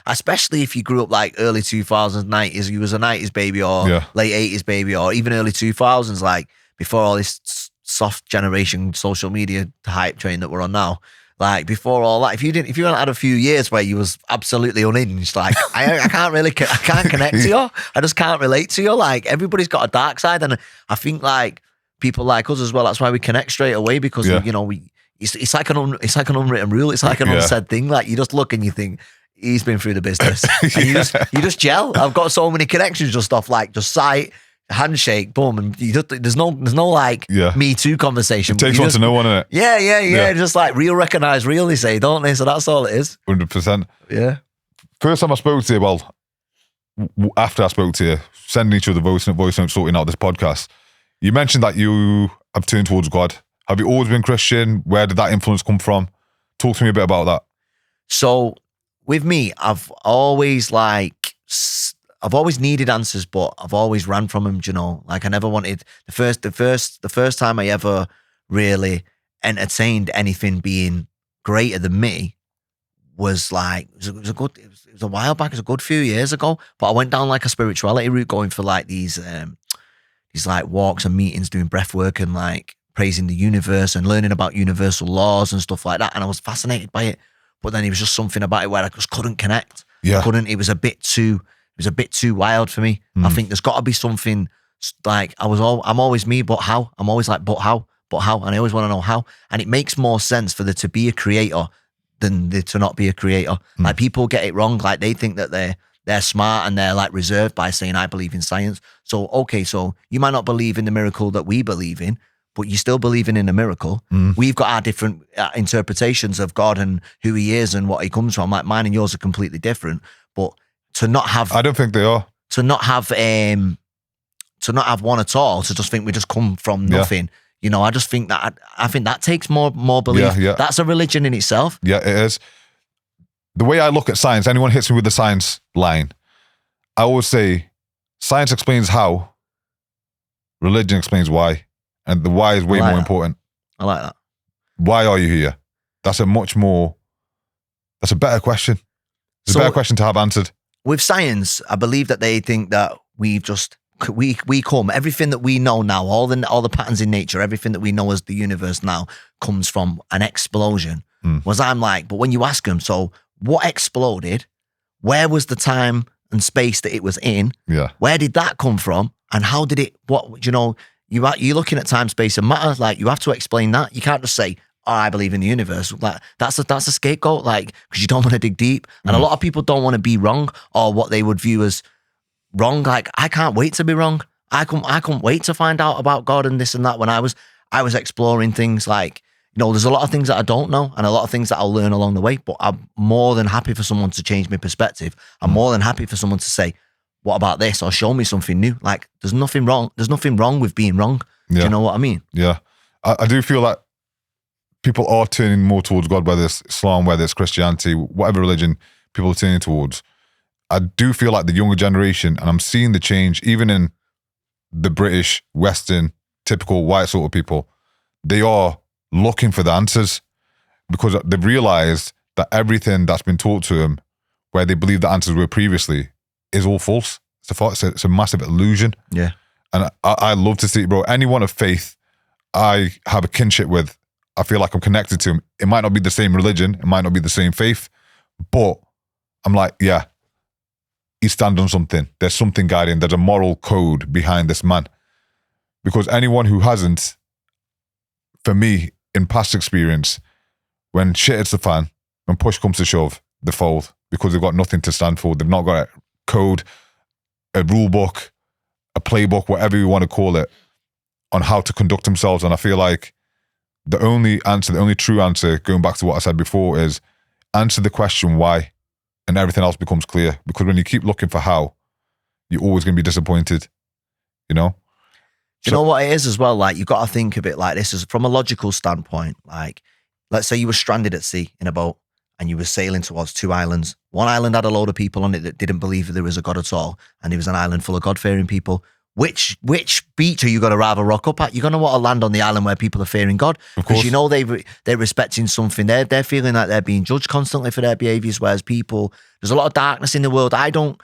especially if you grew up like early 2000s, 90s, you was a 90s baby or late 80s baby or even early 2000s, like before all this soft generation social media hype train that we're on now. Like before all that, if you hadn't had a few years where you was absolutely unhinged, like I can't connect to you. I just can't relate to you. Like everybody's got a dark side, and I think like people like us as well. That's why we connect straight away, because it's like an unwritten rule. It's like an unsaid thing. Like, you just look and you think, he's been through the business, and you just gel. I've got so many connections just off like just sight, handshake, boom, and there's no like Me Too conversation. It takes one to know one, innit? Yeah. Just like real recognize real, they say, don't they? So that's all it is. 100%. Yeah. First time I spoke to you, well, after I spoke to you, sending each other voice notes, sorting out this podcast, you mentioned that you have turned towards God. Have you always been Christian? Where did that influence come from? Talk to me a bit about that. So with me, I've always needed answers, but I've always ran from them. You know, like I never wanted the first time I ever really entertained anything being greater than me was like it was a while back. It was a good few years ago. But I went down like a spirituality route, going for like these like walks and meetings, doing breath work and like praising the universe and learning about universal laws and stuff like that. And I was fascinated by it. But then it was just something about it where I just couldn't connect. Yeah. It was a bit too wild for me. I think there's got to be something like I'm always me, but how? I'm always like, but how? And I always want to know how. And it makes more sense for there to be a creator than there to not be a creator. Like, people get it wrong. Like, they think that they're smart and they're like reserved by saying, I believe in science. So, okay, so you might not believe in the miracle that we believe in, but you're still believing in a miracle. We've got our different interpretations of God and who he is and what he comes from. Like, mine and yours are completely different. But to not have... I don't think they are. To not have one at all, to just think we just come from nothing. You know, I think that takes more belief. Yeah. That's a religion in itself. Yeah, it is. The way I look at science, anyone hits me with the science line, I always say, science explains how, religion explains why. And the why is way more important. I like that. Why are you here? That's a better question. It's a better question to have answered. With science, I believe that they think that we come, everything that we know now, all the patterns in nature, everything that we know as the universe now comes from an explosion. Was I'm like, but when you ask them, so what exploded? Where was the time and space that it was in? Yeah. Where did that come from? And how did it, you're looking at time, space, and matter. Like, you have to explain that. You can't just say, oh, I believe in the universe. Like, that's a scapegoat, like, because you don't want to dig deep. And a lot of people don't want to be wrong, or what they would view as wrong. Like, I can't wait to be wrong. I couldn't wait to find out about God and this and that. When I was exploring things, like, there's a lot of things that I don't know and a lot of things that I'll learn along the way, but I'm more than happy for someone to change my perspective. I'm more than happy for someone to say, what about this? Or show me something new. Like, there's nothing wrong. There's nothing wrong with being wrong. Yeah. Do you know what I mean? Yeah. I do feel like people are turning more towards God, whether it's Islam, whether it's Christianity, whatever religion people are turning towards. I do feel like the younger generation, and I'm seeing the change even in the British, Western, typical white sort of people, they are looking for the answers because they've realized that everything that's been taught to them, where they believe the answers were previously, is all false. It's a massive illusion. Yeah. And I love to see it, bro. Anyone of faith I have a kinship with, I feel like I'm connected to him. It might not be the same religion, it might not be the same faith, but I'm like, yeah, he stands on something. There's something guiding. There's a moral code behind this man. Because anyone who hasn't, for me, in past experience, when shit hits the fan, when push comes to shove, they fold because they've got nothing to stand for. They've not got a code, a rule book, a playbook, whatever you want to call it, on how to conduct themselves. And I feel like the only true answer, going back to what I said before, is answer the question why, and everything else becomes clear. Because when you keep looking for how, you're always going to be disappointed, You know what it is as well? Like, you've got to think of it like this, is from a logical standpoint. Like, let's say you were stranded at sea in a boat and you were sailing towards two islands. One island had a load of people on it that didn't believe that there was a God at all, and it was an island full of God-fearing people. Which beach are you going to rather rock up at? You're going to want to land on the island where people are fearing God, because they're respecting something. They're feeling like they're being judged constantly for their behaviors, whereas there's a lot of darkness in the world. I don't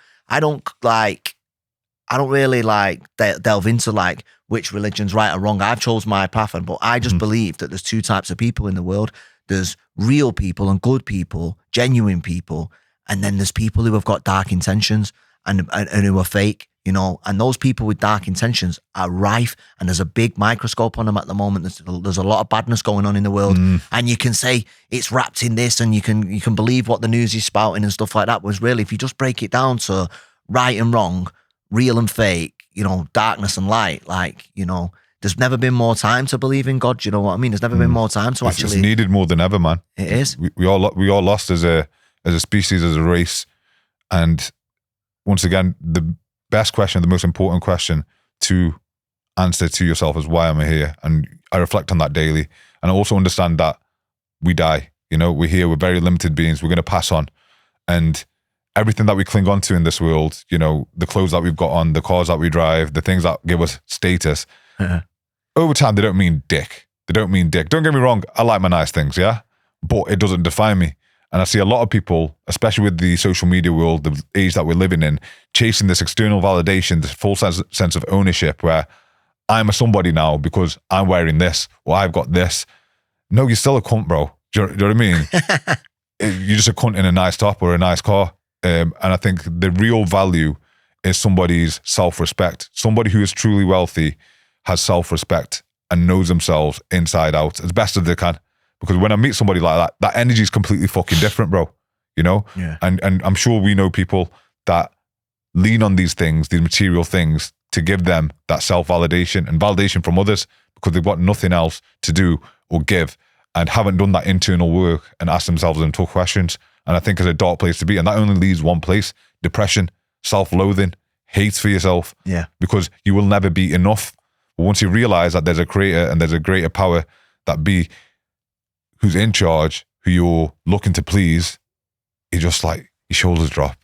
really delve into like which religion's right or wrong. I've chose my path, but I just believe that there's two types of people in the world. There's real people and good people, genuine people, and then there's people who have got dark intentions and who are fake. you know, and those people with dark intentions are rife, and there's a big microscope on them at the moment. There's a lot of badness going on in the world, and you can say it's wrapped in this, and you can believe what the news is spouting and stuff like that. Was really, if you just break it down to right and wrong, real and fake, you know, darkness and light, like, you know, there's never been more time to believe in God. Do you know what I mean? There's never been more time to actually. It's needed more than ever, man. It is. We all lost as a species, as a race, and once again, the best question, the most important question to answer to yourself is, why am I here? And I reflect on that daily. And I also understand that we die. You know, we're here, we're very limited beings, we're going to pass on. And everything that we cling on to in this world, you know, the clothes that we've got on, the cars that we drive, the things that give us status, over time, they don't mean dick. They don't mean dick. Don't get me wrong, I like my nice things, yeah? But it doesn't define me. And I see a lot of people, especially with the social media world, the age that we're living in, chasing this external validation, this false sense of ownership where I'm a somebody now because I'm wearing this or I've got this. No, you're still a cunt, bro. Do you know what I mean? You're just a cunt in a nice top or a nice car. And I think the real value is somebody's self-respect. Somebody who is truly wealthy has self-respect and knows themselves inside out as best as they can. Because when I meet somebody like that, that energy is completely fucking different, bro. You know? Yeah. And I'm sure we know people that lean on these things, these material things, to give them that self-validation and validation from others because they've got nothing else to do or give and haven't done that internal work and asked themselves them tough questions. And I think it's a dark place to be. And that only leaves one place: depression, self-loathing, hate for yourself. Yeah. Because you will never be enough. But once you realize that there's a creator and there's a greater power that be who's in charge, who you're looking to please, you just like, your shoulders drop.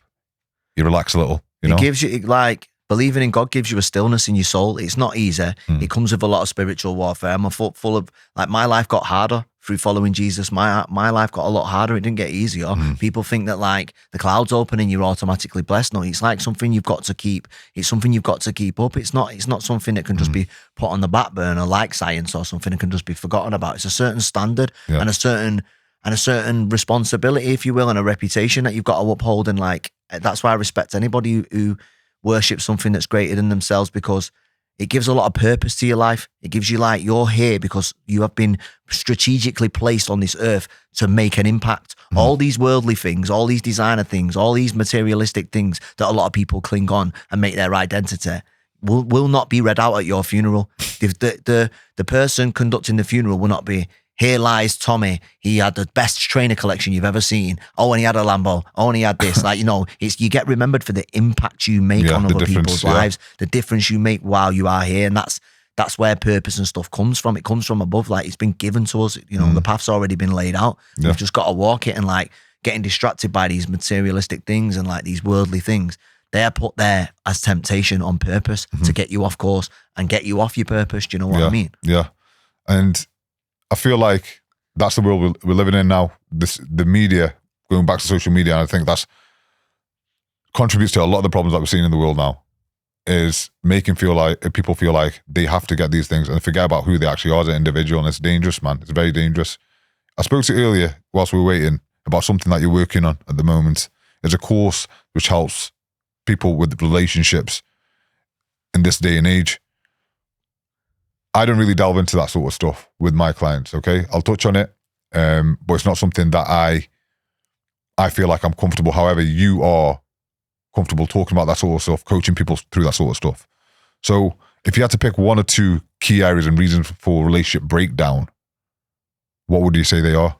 You relax a little, you know? It gives you, like, believing in God gives you a stillness in your soul. It's not easy. It comes with a lot of spiritual warfare. I'm full of, like, my life got harder through following Jesus. My life got a lot harder. It didn't get easier. People think that, like, the clouds open and you're automatically blessed. No, it's like something you've got to keep. It's something you've got to keep up. It's not something that can just be put on the back burner like science or something that can just be forgotten about. It's a certain standard and a certain responsibility, if you will, and a reputation that you've got to uphold. And, like, that's why I respect anybody who worship something that's greater than themselves, because it gives a lot of purpose to your life. It gives you, like, you're here because you have been strategically placed on this earth to make an impact. All these worldly things, all these designer things, all these materialistic things that a lot of people cling on and make their identity will not be read out at your funeral. The person conducting the funeral will not be, here lies Tommy. He had the best trainer collection you've ever seen. Oh, and he had a Lambo. Oh, and he had this. Like, you know, you get remembered for the impact you make on other people's lives, the difference you make while you are here. And that's where purpose and stuff comes from. It comes from above. Like, it's been given to us. You know, the path's already been laid out. We've just got to walk it. And, like, getting distracted by these materialistic things and, like, these worldly things, they're put there as temptation on purpose to get you off course and get you off your purpose. Do you know what I mean? Yeah. And I feel like that's the world we're living in now. The media, going back to social media, and I think that's contributes to a lot of the problems that we're seeing in the world now, is making people feel like they have to get these things and forget about who they actually are as an individual. And it's dangerous, man. It's very dangerous. I spoke to you earlier, whilst we were waiting, about something that you're working on at the moment. It's a course which helps people with relationships in this day and age. I don't really delve into that sort of stuff with my clients, okay? I'll touch on it, but it's not something that I feel like I'm comfortable. However, you are comfortable talking about that sort of stuff, coaching people through that sort of stuff. So if you had to pick one or two key areas and reasons for relationship breakdown, what would you say they are?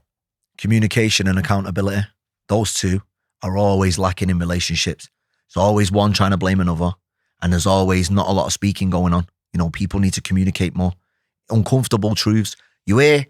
Communication and accountability. Those two are always lacking in relationships. There's always one trying to blame another, and there's always not a lot of speaking going on. You know, people need to communicate more. Uncomfortable truths. You hear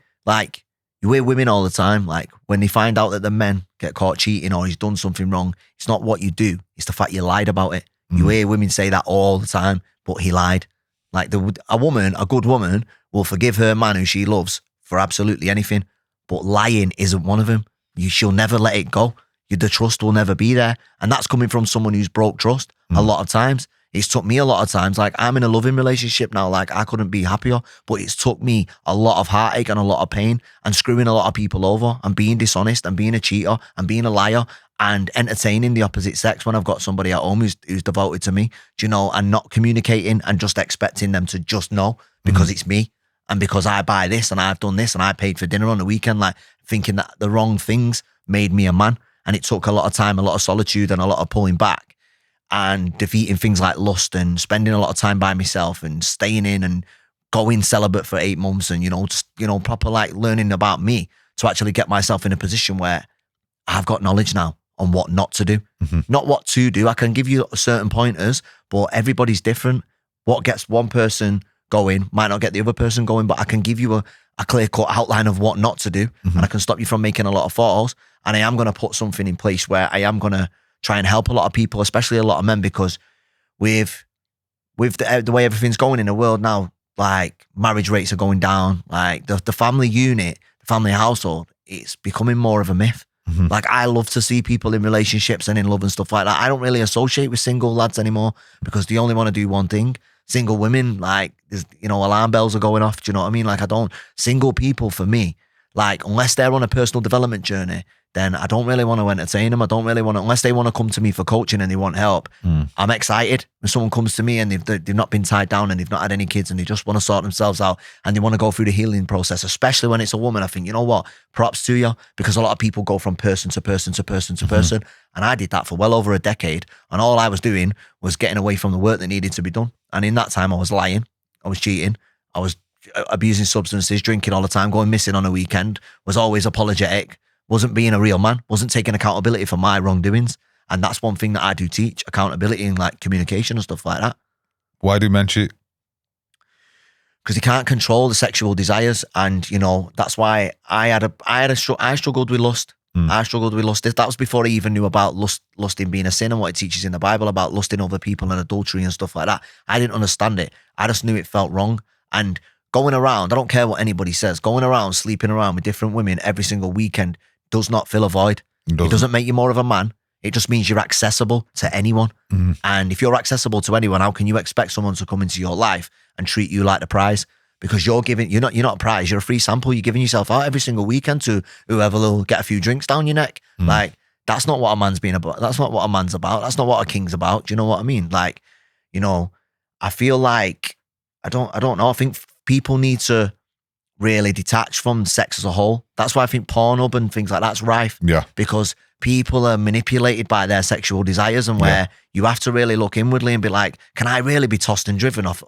women all the time, like, when they find out that the men get caught cheating or he's done something wrong, it's not what you do, it's the fact you lied about it. You hear women say that all the time, but he lied. Like, a good woman will forgive her man who she loves for absolutely anything, but lying isn't one of them. She'll never let it go. The trust will never be there. And that's coming from someone who's broke trust a lot of times. It's took me a lot of times, like, I'm in a loving relationship now, like, I couldn't be happier, but it's took me a lot of heartache and a lot of pain and screwing a lot of people over and being dishonest and being a cheater and being a liar and entertaining the opposite sex when I've got somebody at home who's devoted to me, do you know, and not communicating and just expecting them to just know because it's me and because I buy this and I've done this and I paid for dinner on the weekend, like thinking that the wrong things made me a man. And it took a lot of time, a lot of solitude and a lot of pulling back and defeating things like lust and spending a lot of time by myself and staying in and going celibate for 8 months and, you know, just, you know, proper like learning about me to actually get myself in a position where I've got knowledge now on what not to do, not what to do. I can give you certain pointers, but everybody's different. What gets one person going might not get the other person going, but I can give you a clear-cut outline of what not to do, and I can stop you from making a lot of falls. And I am going to put something in place where I am going to try and help a lot of people, especially a lot of men, because with the way everything's going in the world now, like marriage rates are going down, like the family unit, the family household, it's becoming more of a myth. Like I love to see people in relationships and in love and stuff like that. I don't really associate with single lads anymore because they only want to do one thing. Single women, like, there's, you know, alarm bells are going off. Do you know what I mean? Like single people for me, like unless they're on a personal development journey, then I don't really want to entertain them. I don't really want to, unless they want to come to me for coaching and they want help. I'm excited when someone comes to me and they've not been tied down and they've not had any kids and they just want to sort themselves out and they want to go through the healing process, especially when it's a woman. I think, you know what, props to you, because a lot of people go from person to person to person to person. And I did that for well over a decade. And all I was doing was getting away from the work that needed to be done. And in that time, I was lying, I was cheating, I was abusing substances, drinking all the time, going missing on a weekend, was always apologetic, wasn't being a real man, wasn't taking accountability for my wrongdoings. And that's one thing that I do teach, accountability and like communication and stuff like that. Why do men cheat? Because he can't control the sexual desires. And, you know, that's why I struggled with lust. I struggled with lust. That was before I even knew about lusting being a sin and what it teaches in the Bible about lusting over people and adultery and stuff like that. I didn't understand it. I just knew it felt wrong. And going around, I don't care what anybody says, going around, sleeping around with different women every single weekend does not fill a void. It doesn't make you more of a man. It just means you're accessible to anyone. And if you're accessible to anyone, how can you expect someone to come into your life and treat you like the prize? Because you're not a prize, you're a free sample. You're giving yourself out every single weekend to whoever will get a few drinks down your neck. Like, that's not what a man's being about. That's not what a man's about. That's not what a king's about. Do you know what I mean? Like, you know, I feel like, I don't know. I think people need to really detach from sex as a whole. That's why I think Pornhub and things like that's rife. Yeah. Because people are manipulated by their sexual desires, and where you have to really look inwardly and be like, can I really be tossed and driven off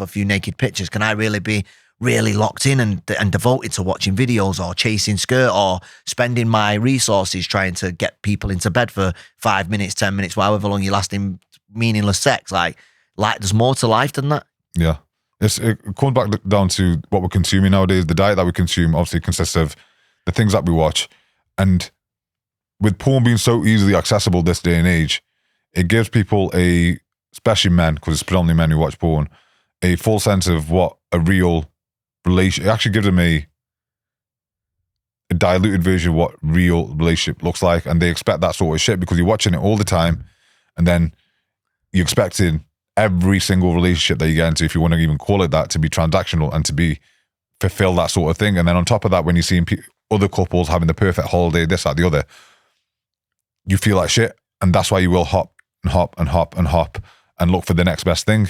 a few naked pictures? Can I really be really locked in and devoted to watching videos or chasing skirt or spending my resources trying to get people into bed for 5 minutes, 10 minutes, however long you last in meaningless sex? Like there's more to life than that. Yeah. It comes back down to what we're consuming nowadays. The diet that we consume obviously consists of the things that we watch. And with porn being so easily accessible this day and age, it gives people especially men, because it's predominantly men who watch porn, a full sense of what a real relation, it actually gives them a diluted version of what real relationship looks like. And they expect that sort of shit because you're watching it all the time. And then you're expecting every single relationship that you get into, if you want to even call it that, to be transactional and to fulfill that sort of thing. And then on top of that, when you're seeing other couples having the perfect holiday, this, that, the other, you feel like shit. And that's why you will hop and hop and hop and hop and look for the next best thing.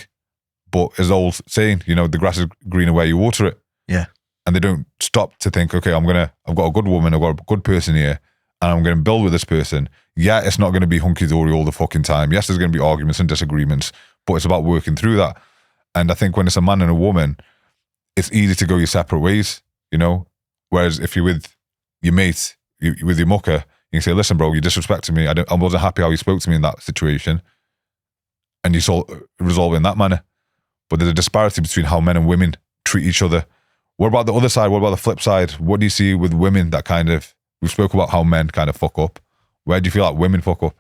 But as the old saying, you know, the grass is greener where you water it. Yeah. And they don't stop to think, okay, I've got a good woman, I've got a good person here, and I'm going to build with this person. Yeah, it's not going to be hunky-dory all the fucking time. Yes, there's going to be arguments and disagreements, but it's about working through that. And I think when it's a man and a woman, it's easy to go your separate ways, you know? Whereas if you're with your mate, with your mucker, you can say, listen, bro, you disrespected me. I wasn't happy how you spoke to me in that situation. And you resolve it in that manner. But there's a disparity between how men and women treat each other. What about the other side? What about the flip side? What do you see with women that we spoke about how men kind of fuck up. Where do you feel like women fuck up?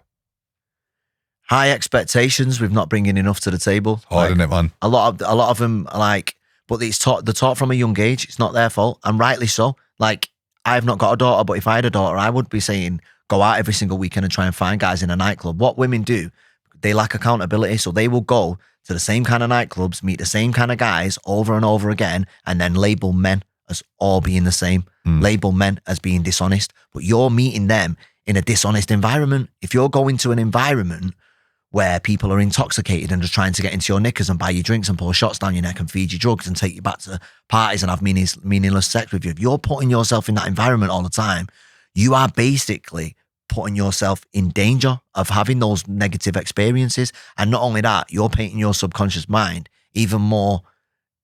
High expectations with not bringing enough to the table. Hard, isn't it, man? A lot of them are like, but they're taught from a young age. It's not their fault, and rightly so. Like, I've not got a daughter, but if I had a daughter, I would be saying, go out every single weekend and try and find guys in a nightclub. What women do, they lack accountability, so they will go to the same kind of nightclubs, meet the same kind of guys over and over again, and then label men as all being the same, label men as being dishonest. But you're meeting them in a dishonest environment. If you're going to an environment where people are intoxicated and just trying to get into your knickers and buy you drinks and pour shots down your neck and feed you drugs and take you back to parties and have meaningless sex with you, if you're putting yourself in that environment all the time, you are basically putting yourself in danger of having those negative experiences. And not only that, you're painting your subconscious mind even more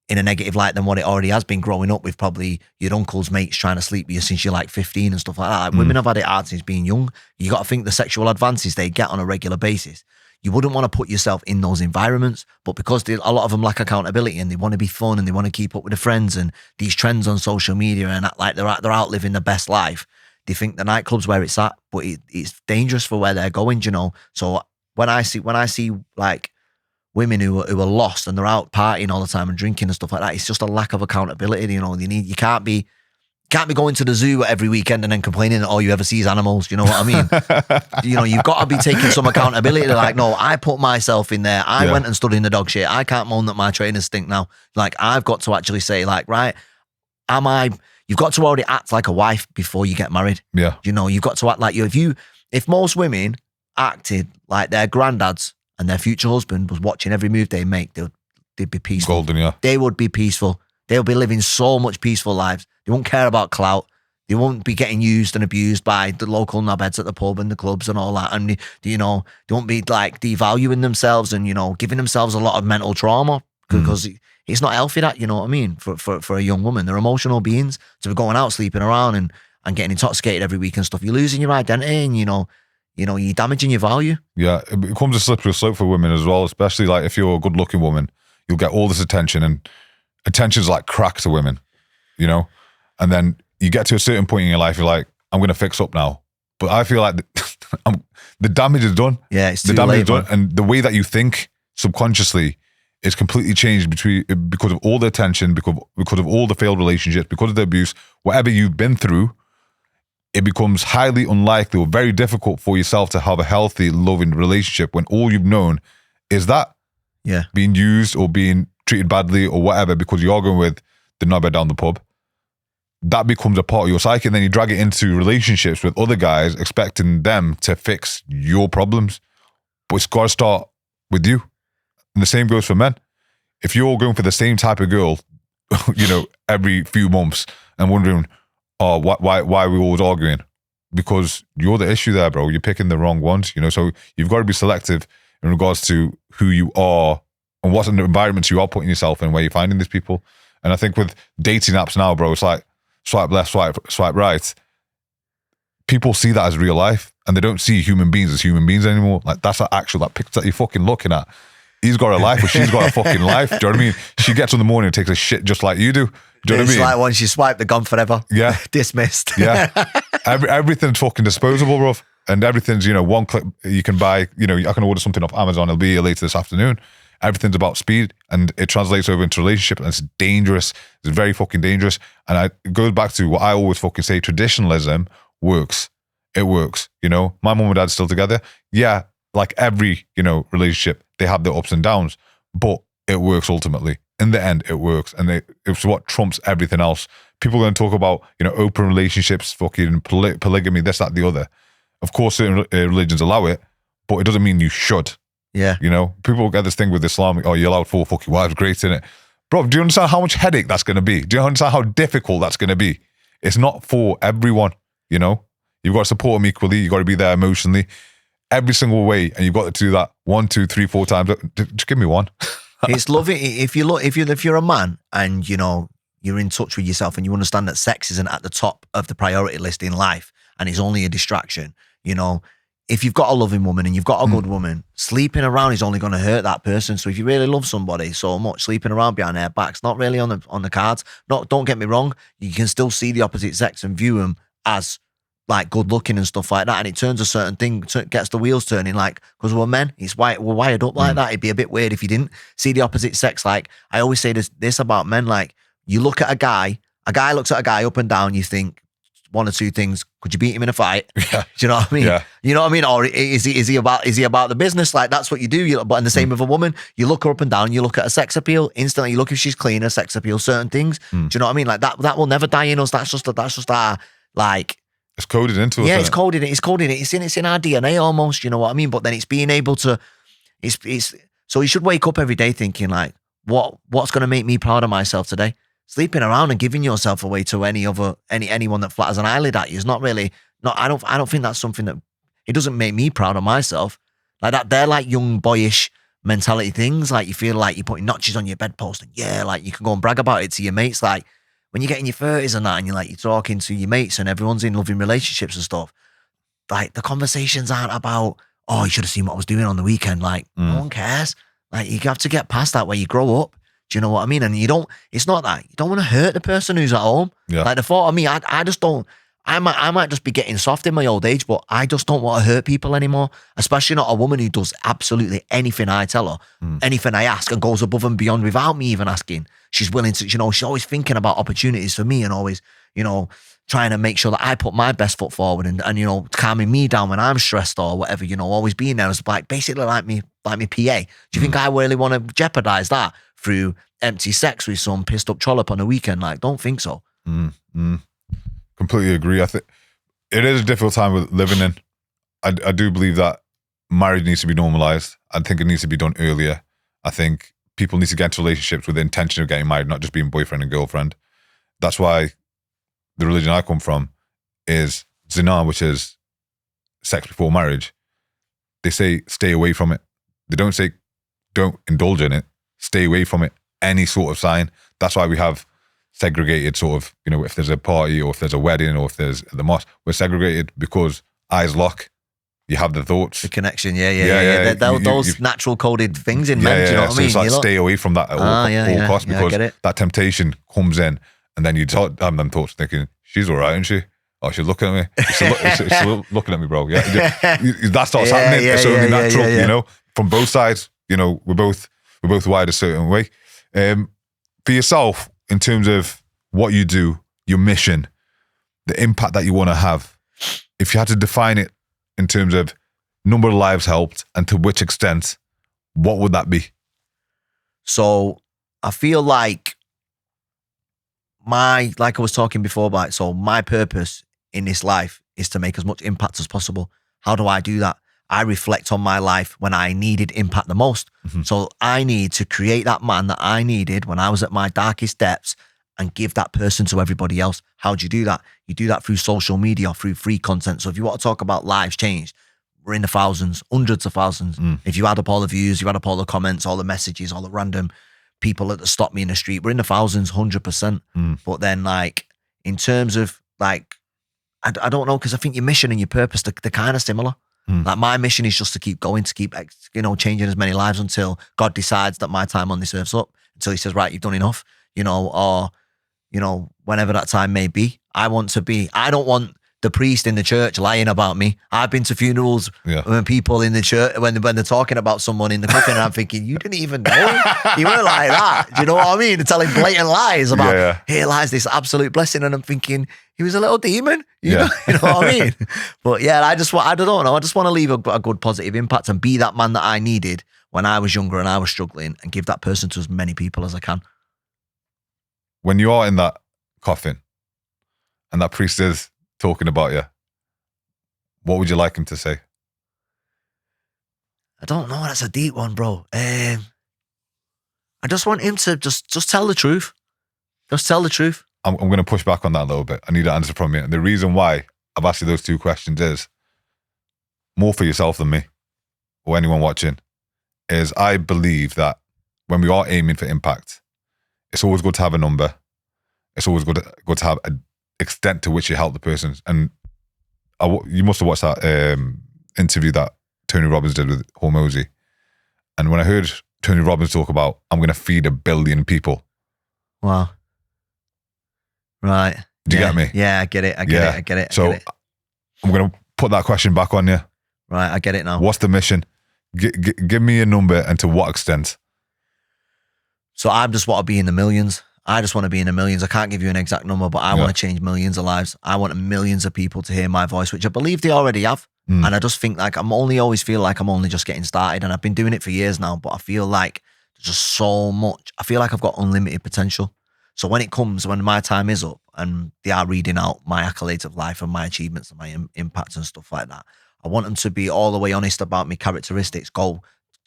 in a negative light than what it already has been, growing up with probably your uncle's mates trying to sleep with you since you're like 15 and stuff like that. Like, women have had it hard since being young. You got to think the sexual advances they get on a regular basis. You wouldn't want to put yourself in those environments, but because a lot of them lack accountability and they want to be fun and they want to keep up with the friends and these trends on social media and act like they're out living the best life, they think the nightclub's where it's at, but it's dangerous for where they're going, you know. So when I see like women who are lost and they're out partying all the time and drinking and stuff like that, it's just a lack of accountability. You know, you can't be going to the zoo every weekend and then complaining that all you ever see is animals. You know what I mean? You know, you've got to be taking some accountability. They're like, no, I put myself in there. I went and stood in the dog shit. I can't moan that my trainers stink now. Like, I've got to actually say, like, right, you've got to already act like a wife before you get married. Yeah. You know, you've got to act like if most women acted like their granddads and their future husband was watching every move they make, they'd be peaceful. Golden, yeah. They would be peaceful. They'll be living so much peaceful lives. They won't care about clout. They won't be getting used and abused by the local knobheads at the pub and the clubs and all that. And, you know, they won't be like devaluing themselves and, you know, giving themselves a lot of mental trauma because it's not healthy, that, you know what I mean, for a young woman. They're emotional beings. To be going out, sleeping around and getting intoxicated every week and stuff. You're losing your identity and, you know, you're damaging your value. Yeah, it becomes a slippery slope for women as well, especially like if you're a good looking woman, you'll get all this attention, and attention's like crack to women, you know? And then you get to a certain point in your life, you're like, I'm going to fix up now. But I feel like the damage is done. Yeah, it's too the damage late, is done. man. And the way that you think subconsciously is completely changed because of all the attention, because of all the failed relationships, because of the abuse, whatever you've been through. It becomes highly unlikely or very difficult for yourself to have a healthy, loving relationship when all you've known is that being used or being treated badly or whatever because you're going with the knobhead down the pub. That becomes a part of your psyche, and then you drag it into relationships with other guys, expecting them to fix your problems. But it's got to start with you. And the same goes for men. If you're going for the same type of girl, you know, every few months and wondering, oh, why are we always arguing? Because you're the issue there, bro. You're picking the wrong ones, you know. So you've got to be selective in regards to who you are and what environments you are putting yourself in, where you're finding these people. And I think with dating apps now, bro, it's like swipe left, swipe right. People see that as real life, and they don't see human beings as human beings anymore. Like, that's that picture that you're fucking looking at. He's got a life, but she's got a fucking life. Do you know what I mean? She gets in the morning and takes a shit just like you do. Do you know what I mean? It's like once you swipe, they're gone forever. Yeah. Dismissed. Yeah. Everything's fucking disposable, bro. And everything's, you know, one click you can buy, you know, I can order something off Amazon. It'll be here later this afternoon. Everything's about speed, and it translates over into relationship, and it's dangerous. It's very fucking dangerous. And it goes back to what I always fucking say, traditionalism works. It works. You know, my mom and dad's still together. Yeah. Like every, you know, relationship, they have their ups and downs, but it works ultimately. In the end, it works. And it's what trumps everything else. People are going to talk about, you know, open relationships, fucking polygamy, this, that, the other. Of course, certain religions allow it, but it doesn't mean you should. Yeah. You know, people get this thing with Islam, oh, you're allowed 4 fucking wives, great, innit? Bro, do you understand how much headache that's going to be? Do you understand how difficult that's going to be? It's not for everyone, you know? You've got to support them equally. You've got to be there emotionally. Every single way, and you've got to do that 1, 2, 3, 4 times. Just give me one. It's lovely if you're a man and you know you're in touch with yourself and you understand that sex isn't at the top of the priority list in life and it's only a distraction. You know, if you've got a loving woman and you've got a good woman, sleeping around is only going to hurt that person. So if you really love somebody so much, sleeping around behind their back's not really on the cards. Don't get me wrong, you can still see the opposite sex and view them as like good looking and stuff like that, and it turns a certain thing, gets the wheels turning. Like, because we're men, we're wired up like that. It'd be a bit weird if you didn't see the opposite sex. Like, I always say this about men. Like, you look at a guy looks at a guy up and down. You think one or two things: could you beat him in a fight? Yeah. Do you know what I mean? Yeah. You know what I mean? Or is he about the business? Like, that's what you do. But in the same with a woman, you look her up and down. You look at her sex appeal instantly. You look if she's clean, her sex appeal, certain things. Do you know what I mean? Like that will never die in us. That's just our like. It's coded into us. Yeah, isn't it's it? coded. It's in our DNA almost. You know what I mean? But then it's being able to. It's so you should wake up every day thinking like, what's going to make me proud of myself today? Sleeping around and giving yourself away to anyone that flatters an eyelid at you is not really. I don't think that's something that it doesn't make me proud of myself. Like that, they're like young boyish mentality things. Like you feel like you're putting notches on your bedpost, and yeah, like you can go and brag about it to your mates. Like when you get in your 30s and that, and you're talking to your mates, and everyone's in loving relationships and stuff. Like the conversations aren't about, oh, you should have seen what I was doing on the weekend. Like no one cares. Like you have to get past that where you grow up. Do you know what I mean? And it's not that you don't want to hurt the person who's at home. Yeah. Like the thought of me, I just don't. I might just be getting soft in my old age, but I just don't want to hurt people anymore. Especially not a woman who does absolutely anything I tell her, anything I ask, and goes above and beyond without me even asking. She's willing to, she's always thinking about opportunities for me, and always, trying to make sure that I put my best foot forward, and calming me down when I'm stressed or whatever. Always being there as basically like me PA. Do you think I really want to jeopardize that through empty sex with some pissed up trollop on a weekend? Like, don't think so. Completely agree. I think it is a difficult time with living in. I do believe that marriage needs to be normalized. I think it needs to be done earlier. I think people need to get into relationships with the intention of getting married, not just being boyfriend and girlfriend. That's why the religion I come from is zina, which is sex before marriage. They say stay away from it. They don't say don't indulge in it. Stay away from it. Any sort of sign. That's why we have segregated sort of, if there's a party or if there's a wedding or if there's the mosque, we're segregated because eyes lock. You have the thoughts. The connection, yeah. Those natural coded things in men, do you know what I mean? So it's like stay away from that at all costs, because that temptation comes in, and then you have them thoughts thinking, she's all right, isn't she? Oh, she's looking at me. She's looking at me, bro. Yeah, that starts happening. It's only natural, from both sides. We're both wired a certain way. For yourself, in terms of what you do, your mission, the impact that you want to have, if you had to define it in terms of number of lives helped and to which extent, what would that be? So I feel like I was talking before about, so my purpose in this life is to make as much impact as possible. How do I do that? I reflect on my life when I needed impact the most. Mm-hmm. So I need to create that man that I needed when I was at my darkest depths and give that person to everybody else. How do you do that? You do that through social media, through free content. So if you want to talk about lives changed, we're in the thousands, hundreds of thousands. If you add up all the views, you add up all the comments, all the messages, all the random people that stop me in the street, we're in the thousands, 100%. But then in terms of I don't know, because I think your mission and your purpose, they're kind of similar. Like my mission is just to keep going, to keep changing as many lives until God decides that my time on this earth's up, until he says, right, you've done enough, or whenever that time may be. I don't want the priest in the church lying about me. I've been to funerals when people in the church, when they're talking about someone in the coffin, and I'm thinking, you didn't even know. You weren't like that. Do you know what I mean? They're telling blatant lies about, here lies this absolute blessing. And I'm thinking, he was a little demon. You know what I mean? But I don't know. I just want to leave a good positive impact and be that man that I needed when I was younger and I was struggling, and give that person to as many people as I can. When you are in that coffin and that priest is talking about you, what would you like him to say? I don't know. That's a deep one, bro. I just want him to just tell the truth. Just tell the truth. I'm going to push back on that a little bit. I need an answer from you. And the reason why I've asked you those two questions is more for yourself than me or anyone watching, is I believe that when we are aiming for impact, it's always good to have a number. It's always good to have an extent to which you help the person. And you must have watched that interview that Tony Robbins did with Hormozy. And when I heard Tony Robbins talk about, I'm going to feed 1 billion people. Wow. Right. Do you get me? Yeah, I get it. I get it. So I'm going to put that question back on you. Right, I get it now. What's the mission? Give me a number, and to what extent? So I just want to be in the millions. I just want to be in the millions. I can't give you an exact number, but I want to change millions of lives. I want millions of people to hear my voice, which I believe they already have. And I just think always feel like I'm only just getting started, and I've been doing it for years now, but I feel like there's just so much. I feel like I've got unlimited potential. So when my time is up and they are reading out my accolades of life and my achievements and my impact and stuff like that, I want them to be all the way honest about my characteristics.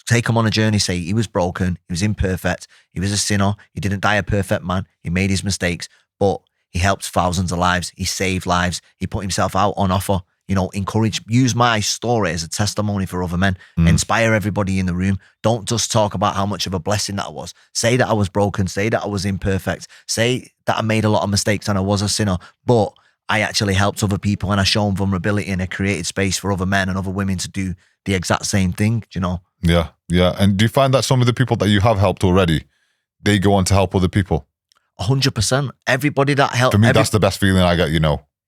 Take him on a journey, say he was broken, he was imperfect, he was a sinner, he didn't die a perfect man, he made his mistakes, but he helped thousands of lives, he saved lives, he put himself out on offer, use my story as a testimony for other men, inspire everybody in the room. Don't just talk about how much of a blessing that was. Say that I was broken, say that I was imperfect, say that I made a lot of mistakes and I was a sinner, but I actually helped other people and I shown vulnerability and I created space for other men and other women to do the exact same thing, Yeah. And do you find that some of the people that you have helped already, they go on to help other people? 100%. Everybody that helped. For me, that's the best feeling I get,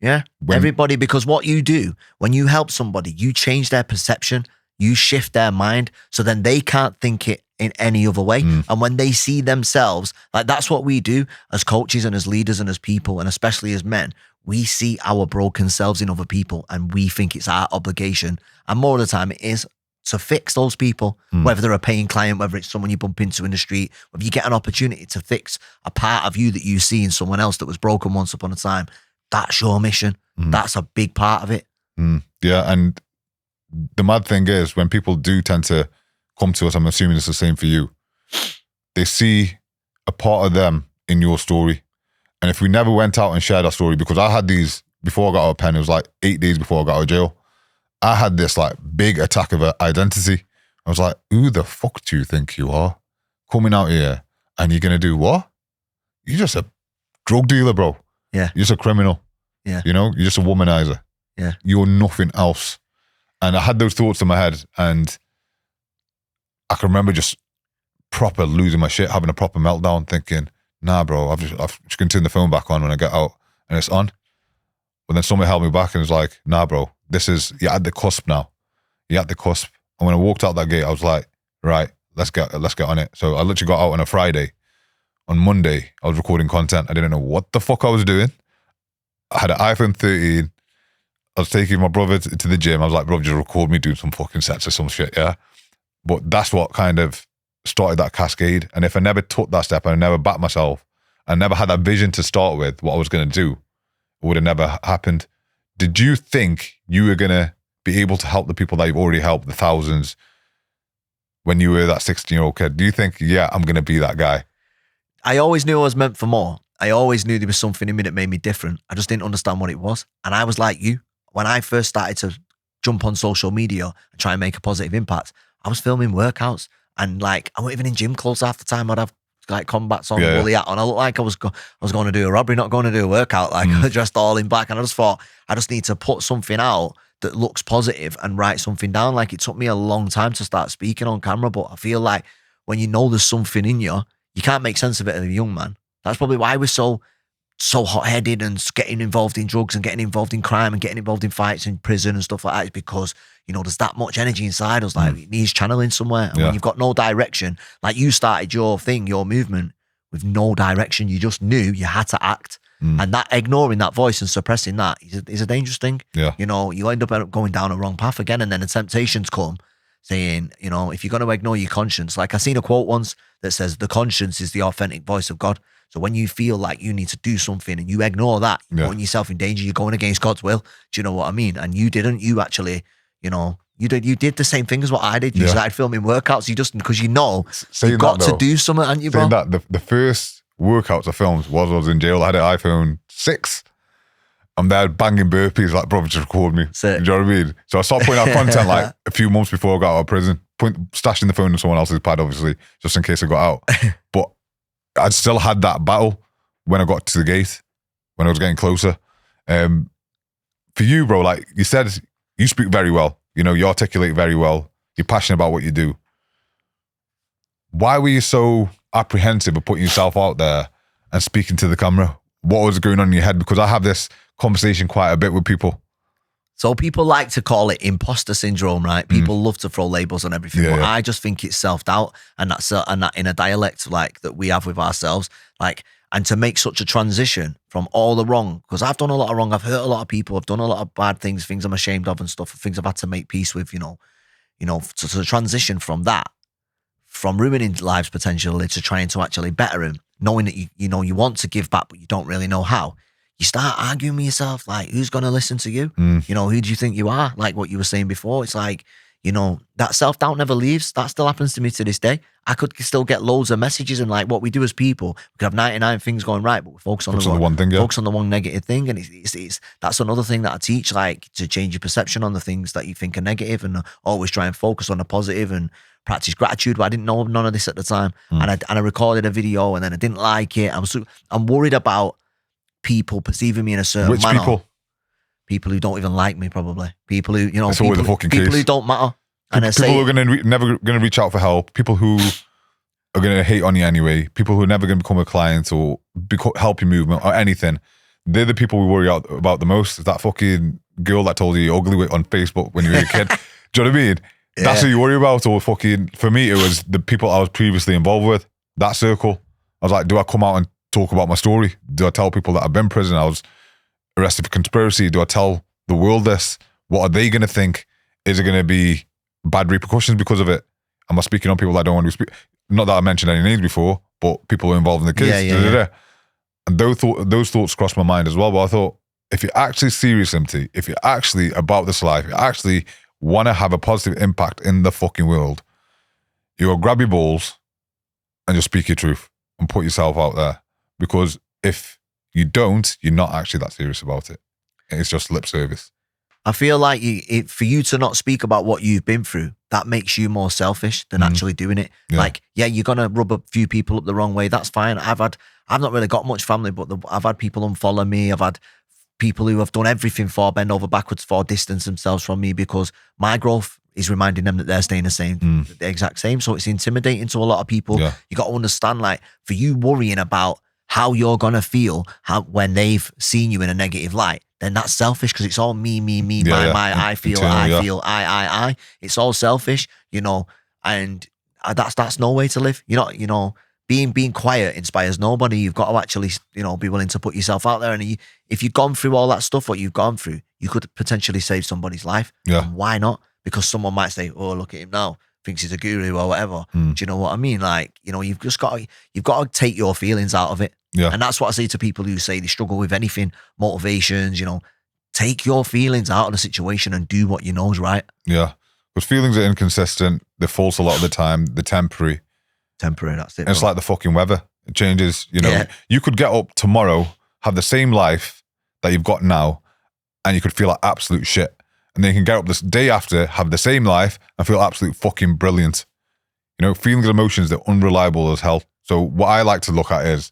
Yeah. Everybody, because what you do when you help somebody, you change their perception, you shift their mind, so then they can't think it in any other way. And when they see themselves, like that's what we do as coaches and as leaders and as people, and especially as men, we see our broken selves in other people and we think it's our obligation. And more of the time it is to fix those people, whether they're a paying client, whether it's someone you bump into in the street, whether you get an opportunity to fix a part of you that you see in someone else that was broken once upon a time. That's your mission. That's a big part of it. Yeah, and the mad thing is when people do tend to come to us, I'm assuming it's the same for you, they see a part of them in your story. And if we never went out and shared our story, because I had these, before I got out of pen, it was like 8 days before I got out of jail, I had this like big attack of identity. I was like, who the fuck do you think you are? Coming out here and you're going to do what? You're just a drug dealer, bro. Yeah. You're just a criminal. Yeah. You're just a womanizer. Yeah. You're nothing else. And I had those thoughts in my head and I can remember just proper losing my shit, having a proper meltdown, thinking, nah, bro, I've just going to turn the phone back on when I get out and it's on. But then somebody held me back and was like, nah, bro, you're at the cusp now. You're at the cusp. And when I walked out that gate, I was like, right, let's get on it. So I literally got out on a Friday. On Monday, I was recording content. I didn't know what the fuck I was doing. I had an iPhone 13. I was taking my brother to the gym. I was like, bro, just record me doing some fucking sets or some shit, yeah? But that's what kind of started that cascade. And if I never took that step and I never backed myself, I never had that vision to start with what I was going to do, it would have never happened. Did you think you were going to be able to help the people that you've already helped, the thousands, when you were that 16-year-old kid? Do you think, yeah, I'm going to be that guy? I always knew I was meant for more. I always knew there was something in me that made me different. I just didn't understand what it was. And I was like you. When I first started to jump on social media and try and make a positive impact, I was filming workouts and like, I wasn't even in gym clothes half the time. I'd have like combats on, woolly hat on. I looked like I was going to do a robbery, not going to do a workout. Like I was dressed all in black and I just thought, I just need to put something out that looks positive and write something down. Like it took me a long time to start speaking on camera, but I feel like when you know there's something in you, you can't make sense of it as a young man. That's probably why we're so hot-headed and getting involved in drugs and getting involved in crime and getting involved in fights in prison and stuff like that. Is because, there's that much energy inside us. Like it needs channeling somewhere. And when you've got no direction, like you started your thing, your movement with no direction, you just knew you had to act. And that ignoring that voice and suppressing that is a dangerous thing. Yeah. You end up going down a wrong path again. And then the temptations come saying, if you're going to ignore your conscience, like I seen a quote once that says, the conscience is the authentic voice of God. So when you feel like you need to do something and you ignore that, you're putting yourself in danger, you're going against God's will. Do you know what I mean? And you didn't. You actually, you did the same thing as what I did. You started filming workouts. You just, because you've got to do something, haven't you, bro? Saying that, the first workouts I filmed was I was in jail. I had an iPhone 6. I'm there banging burpees, like, bro, just record me. Sick. Do you know what I mean? So I started putting out content like a few months before I got out of prison, stashing the phone in someone else's pad, obviously, just in case I got out. But I still had that battle when I got to the gate, when I was getting closer. For you, bro, like you said, you speak very well. You articulate very well. You're passionate about what you do. Why were you so apprehensive of putting yourself out there and speaking to the camera? What was going on in your head? Because I have this conversation quite a bit with people. So people like to call it imposter syndrome, right? People love to throw labels on everything, but I just think it's self-doubt, and that in a dialect like that we have with ourselves, like, and to make such a transition from all the wrong, because I've done a lot of wrong, I've hurt a lot of people, I've done a lot of bad things I'm ashamed of and stuff, things I've had to make peace with, to transition from that from ruining lives potentially to trying to actually better them, knowing that you want to give back, but you don't really know how. You start arguing with yourself, like, who's going to listen to you? Who do you think you are? Like what you were saying before, it's like, that self-doubt never leaves. That still happens to me to this day. I could still get loads of messages, and like what we do as people, we could have 99 things going right, but we focus on the one thing, focus on the one negative thing. And it's that's another thing that I teach, like to change your perception on the things that you think are negative, and always try and focus on the positive and practice gratitude. But I didn't know none of this at the time. And I recorded a video and then I didn't like it. I'm worried about people perceiving me in a certain manner. Which people? People who don't even like me, probably. People who, That's always the fucking people case. who don't matter. And people who are never going to reach out for help. People who are going to hate on you anyway. People who are never going to become a client or help your movement or anything. They're the people we worry about the most. Is that fucking girl that told you you're ugly on Facebook when you were a kid. Do you know what I mean? Yeah. That's who you worry about. Or fucking, for me, it was the people I was previously involved with. That circle. I was like, do I come out and talk about my story? Do I tell people that I've been in prison? I was arrested for conspiracy. Do I tell the world this? What are they going to think? Is it going to be bad repercussions because of it? Am I speaking on people I don't want to speak? Not that I mentioned any names before, but people who are involved in the case. Yeah. And those thoughts crossed my mind as well. But I thought, if you're actually serious, MT, if you're actually about this life, you actually want to have a positive impact in the fucking world, you'll grab your balls and just speak your truth and put yourself out there. Because if you don't, you're not actually that serious about it. It's just lip service. I feel like for you to not speak about what you've been through, that makes you more selfish than actually doing it. Yeah. Like, yeah, you're going to rub a few people up the wrong way. That's fine. I've not really got much family, but I've had people unfollow me. I've had people who have done everything for, bend over backwards for, distance themselves from me because my growth is reminding them that they're staying the exact same. So it's intimidating to a lot of people. Yeah. You got to understand, like, for you worrying about how you're going to feel when they've seen you in a negative light, then that's selfish because it's all me, my, I feel. It's all selfish, and that's no way to live. Being quiet inspires nobody. You've got to actually, be willing to put yourself out there. And if you've gone through all that stuff, what you've gone through, you could potentially save somebody's life. Yeah. And why not? Because someone might say, oh, look at him now, thinks he's a guru or whatever. Do you know what I mean? Like, you've got to take your feelings out of it. Yeah. And that's what I say to people who say they struggle with anything, motivations, take your feelings out of the situation and do what you know is right. Yeah. Because feelings are inconsistent. They're false a lot of the time. They're temporary. That's it. And it's like the fucking weather. It changes, You could get up tomorrow, have the same life that you've got now, and you could feel like absolute shit. And then you can get up this day after, have the same life, and feel absolute fucking brilliant. Feelings and emotions, they're unreliable as hell. So what I like to look at is,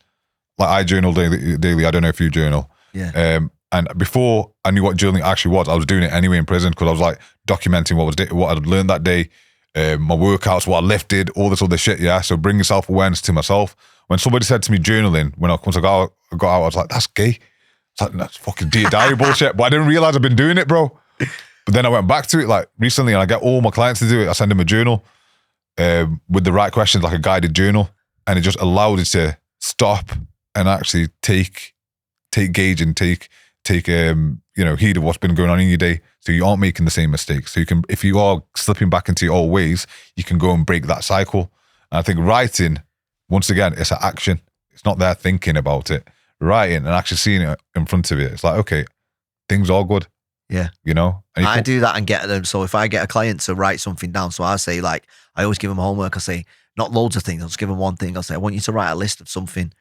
like, I journal daily. I don't know if you journal. Yeah. And before I knew what journaling actually was, I was doing it anyway in prison because I was like documenting what I'd learned that day, my workouts, what I lifted, all this other shit. Yeah. So bringing self-awareness to myself. When somebody said to me journaling, once I got out, I was like, that's gay. It's like, that's fucking Dear Diary bullshit. But I didn't realize I've been doing it, bro. But then I went back to it like recently, and I get all my clients to do it. I send them a journal with the right questions, like a guided journal, and it just allowed you to stop and actually take gauge and take heed of what's been going on in your day, so you aren't making the same mistakes. So you can, if you are slipping back into your old ways, you can go and break that cycle. And I think writing, once again, it's an action. It's not there thinking about it. Writing and actually seeing it in front of you, it's like, okay, things are good. Yeah. And I do that and get them. So if I get a client to write something down, so I say, like, I always give them homework. I say, not loads of things. I'll just give them one thing. I'll say, I want you to write a list of something,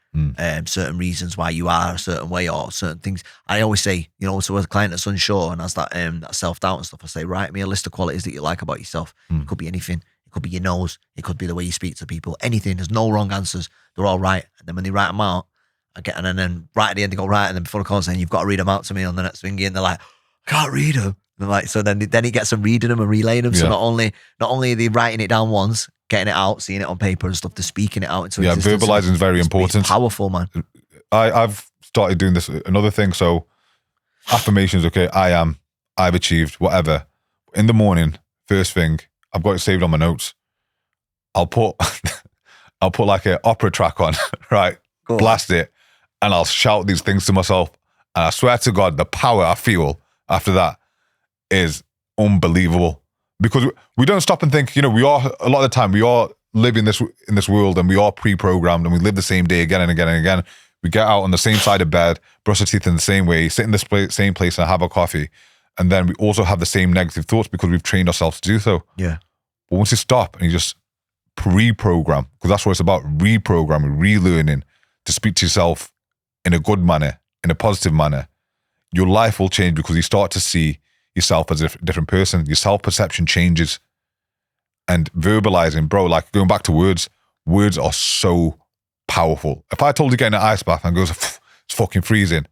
certain reasons why you are a certain way or certain things. I always say, to a client that's unsure and has that self-doubt and stuff, I say, write me a list of qualities that you like about yourself. It could be anything. It could be your nose. It could be the way you speak to people. Anything. There's no wrong answers. They're all right. And then when they write them out, and then right at the end they go, right, and then before the call saying, you've got to read them out to me on the next thingy, and they're like, I can't read them. And like, so then he gets them reading them and relaying them. Yeah. So not only are they writing it down once, getting it out, seeing it on paper and stuff, they're speaking it out into existence. Verbalizing is very important. It's powerful, man. I've started doing this. Another thing, so affirmations, okay, I've achieved, whatever. In the morning, first thing, I've got it saved on my notes. I'll put like an opera track on, right? Cool. Blast it, and I'll shout these things to myself. And I swear to God, the power I feel after that is unbelievable. Because we don't stop and think, we are, a lot of the time, we are live in this world and we are pre-programmed and we live the same day again and again and again. We get out on the same side of bed, brush our teeth in the same way, sit in the same place and have a coffee. And then we also have the same negative thoughts because we've trained ourselves to do so. Yeah. But once you stop and you just pre-program, because that's what it's about, reprogramming, relearning to speak to yourself in a good manner, in a positive manner, your life will change because you start to see yourself as a different person. Your self-perception changes. And verbalizing, bro, like going back to words are so powerful. If I told you to get in an ice bath and goes, it's fucking freezing,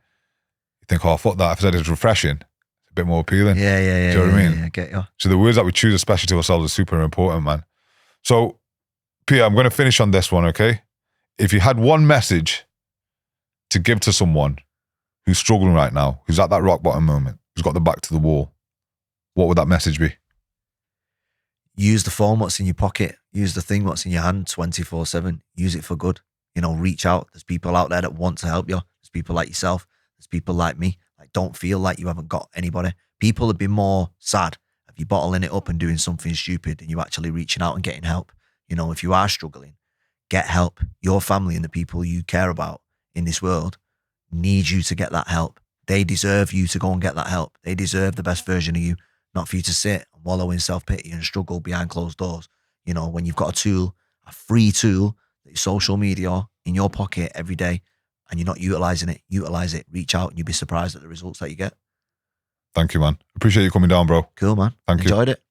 you think, oh, fuck that. If I said it's refreshing, it's a bit more appealing. Yeah. Do you know what I mean? Yeah, I get you. So the words that we choose, especially to ourselves, are super important, man. So, Pierre, I'm going to finish on this one, okay? If you had one message to give to someone who's struggling right now, who's at that rock bottom moment, who's got the back to the wall, what would that message be? Use the phone what's in your pocket. Use the thing what's in your hand 24/7. Use it for good. Reach out. There's people out there that want to help you. There's people like yourself. There's people like me. Like, don't feel like you haven't got anybody. People would be more sad if you bottling it up and doing something stupid and you actually reaching out and getting help. If you are struggling, get help. Your family and the people you care about in this world need you to get that help. They deserve you to go and get that help. They deserve the best version of you, not for you to sit and wallow in self-pity and struggle behind closed doors. When you've got a tool, a free tool, that is social media in your pocket every day, and you're not utilizing it, utilize it, reach out, and you'll be surprised at the results that you get. Thank you, man. Appreciate you coming down, bro. Cool, man. Thank you. Enjoyed it.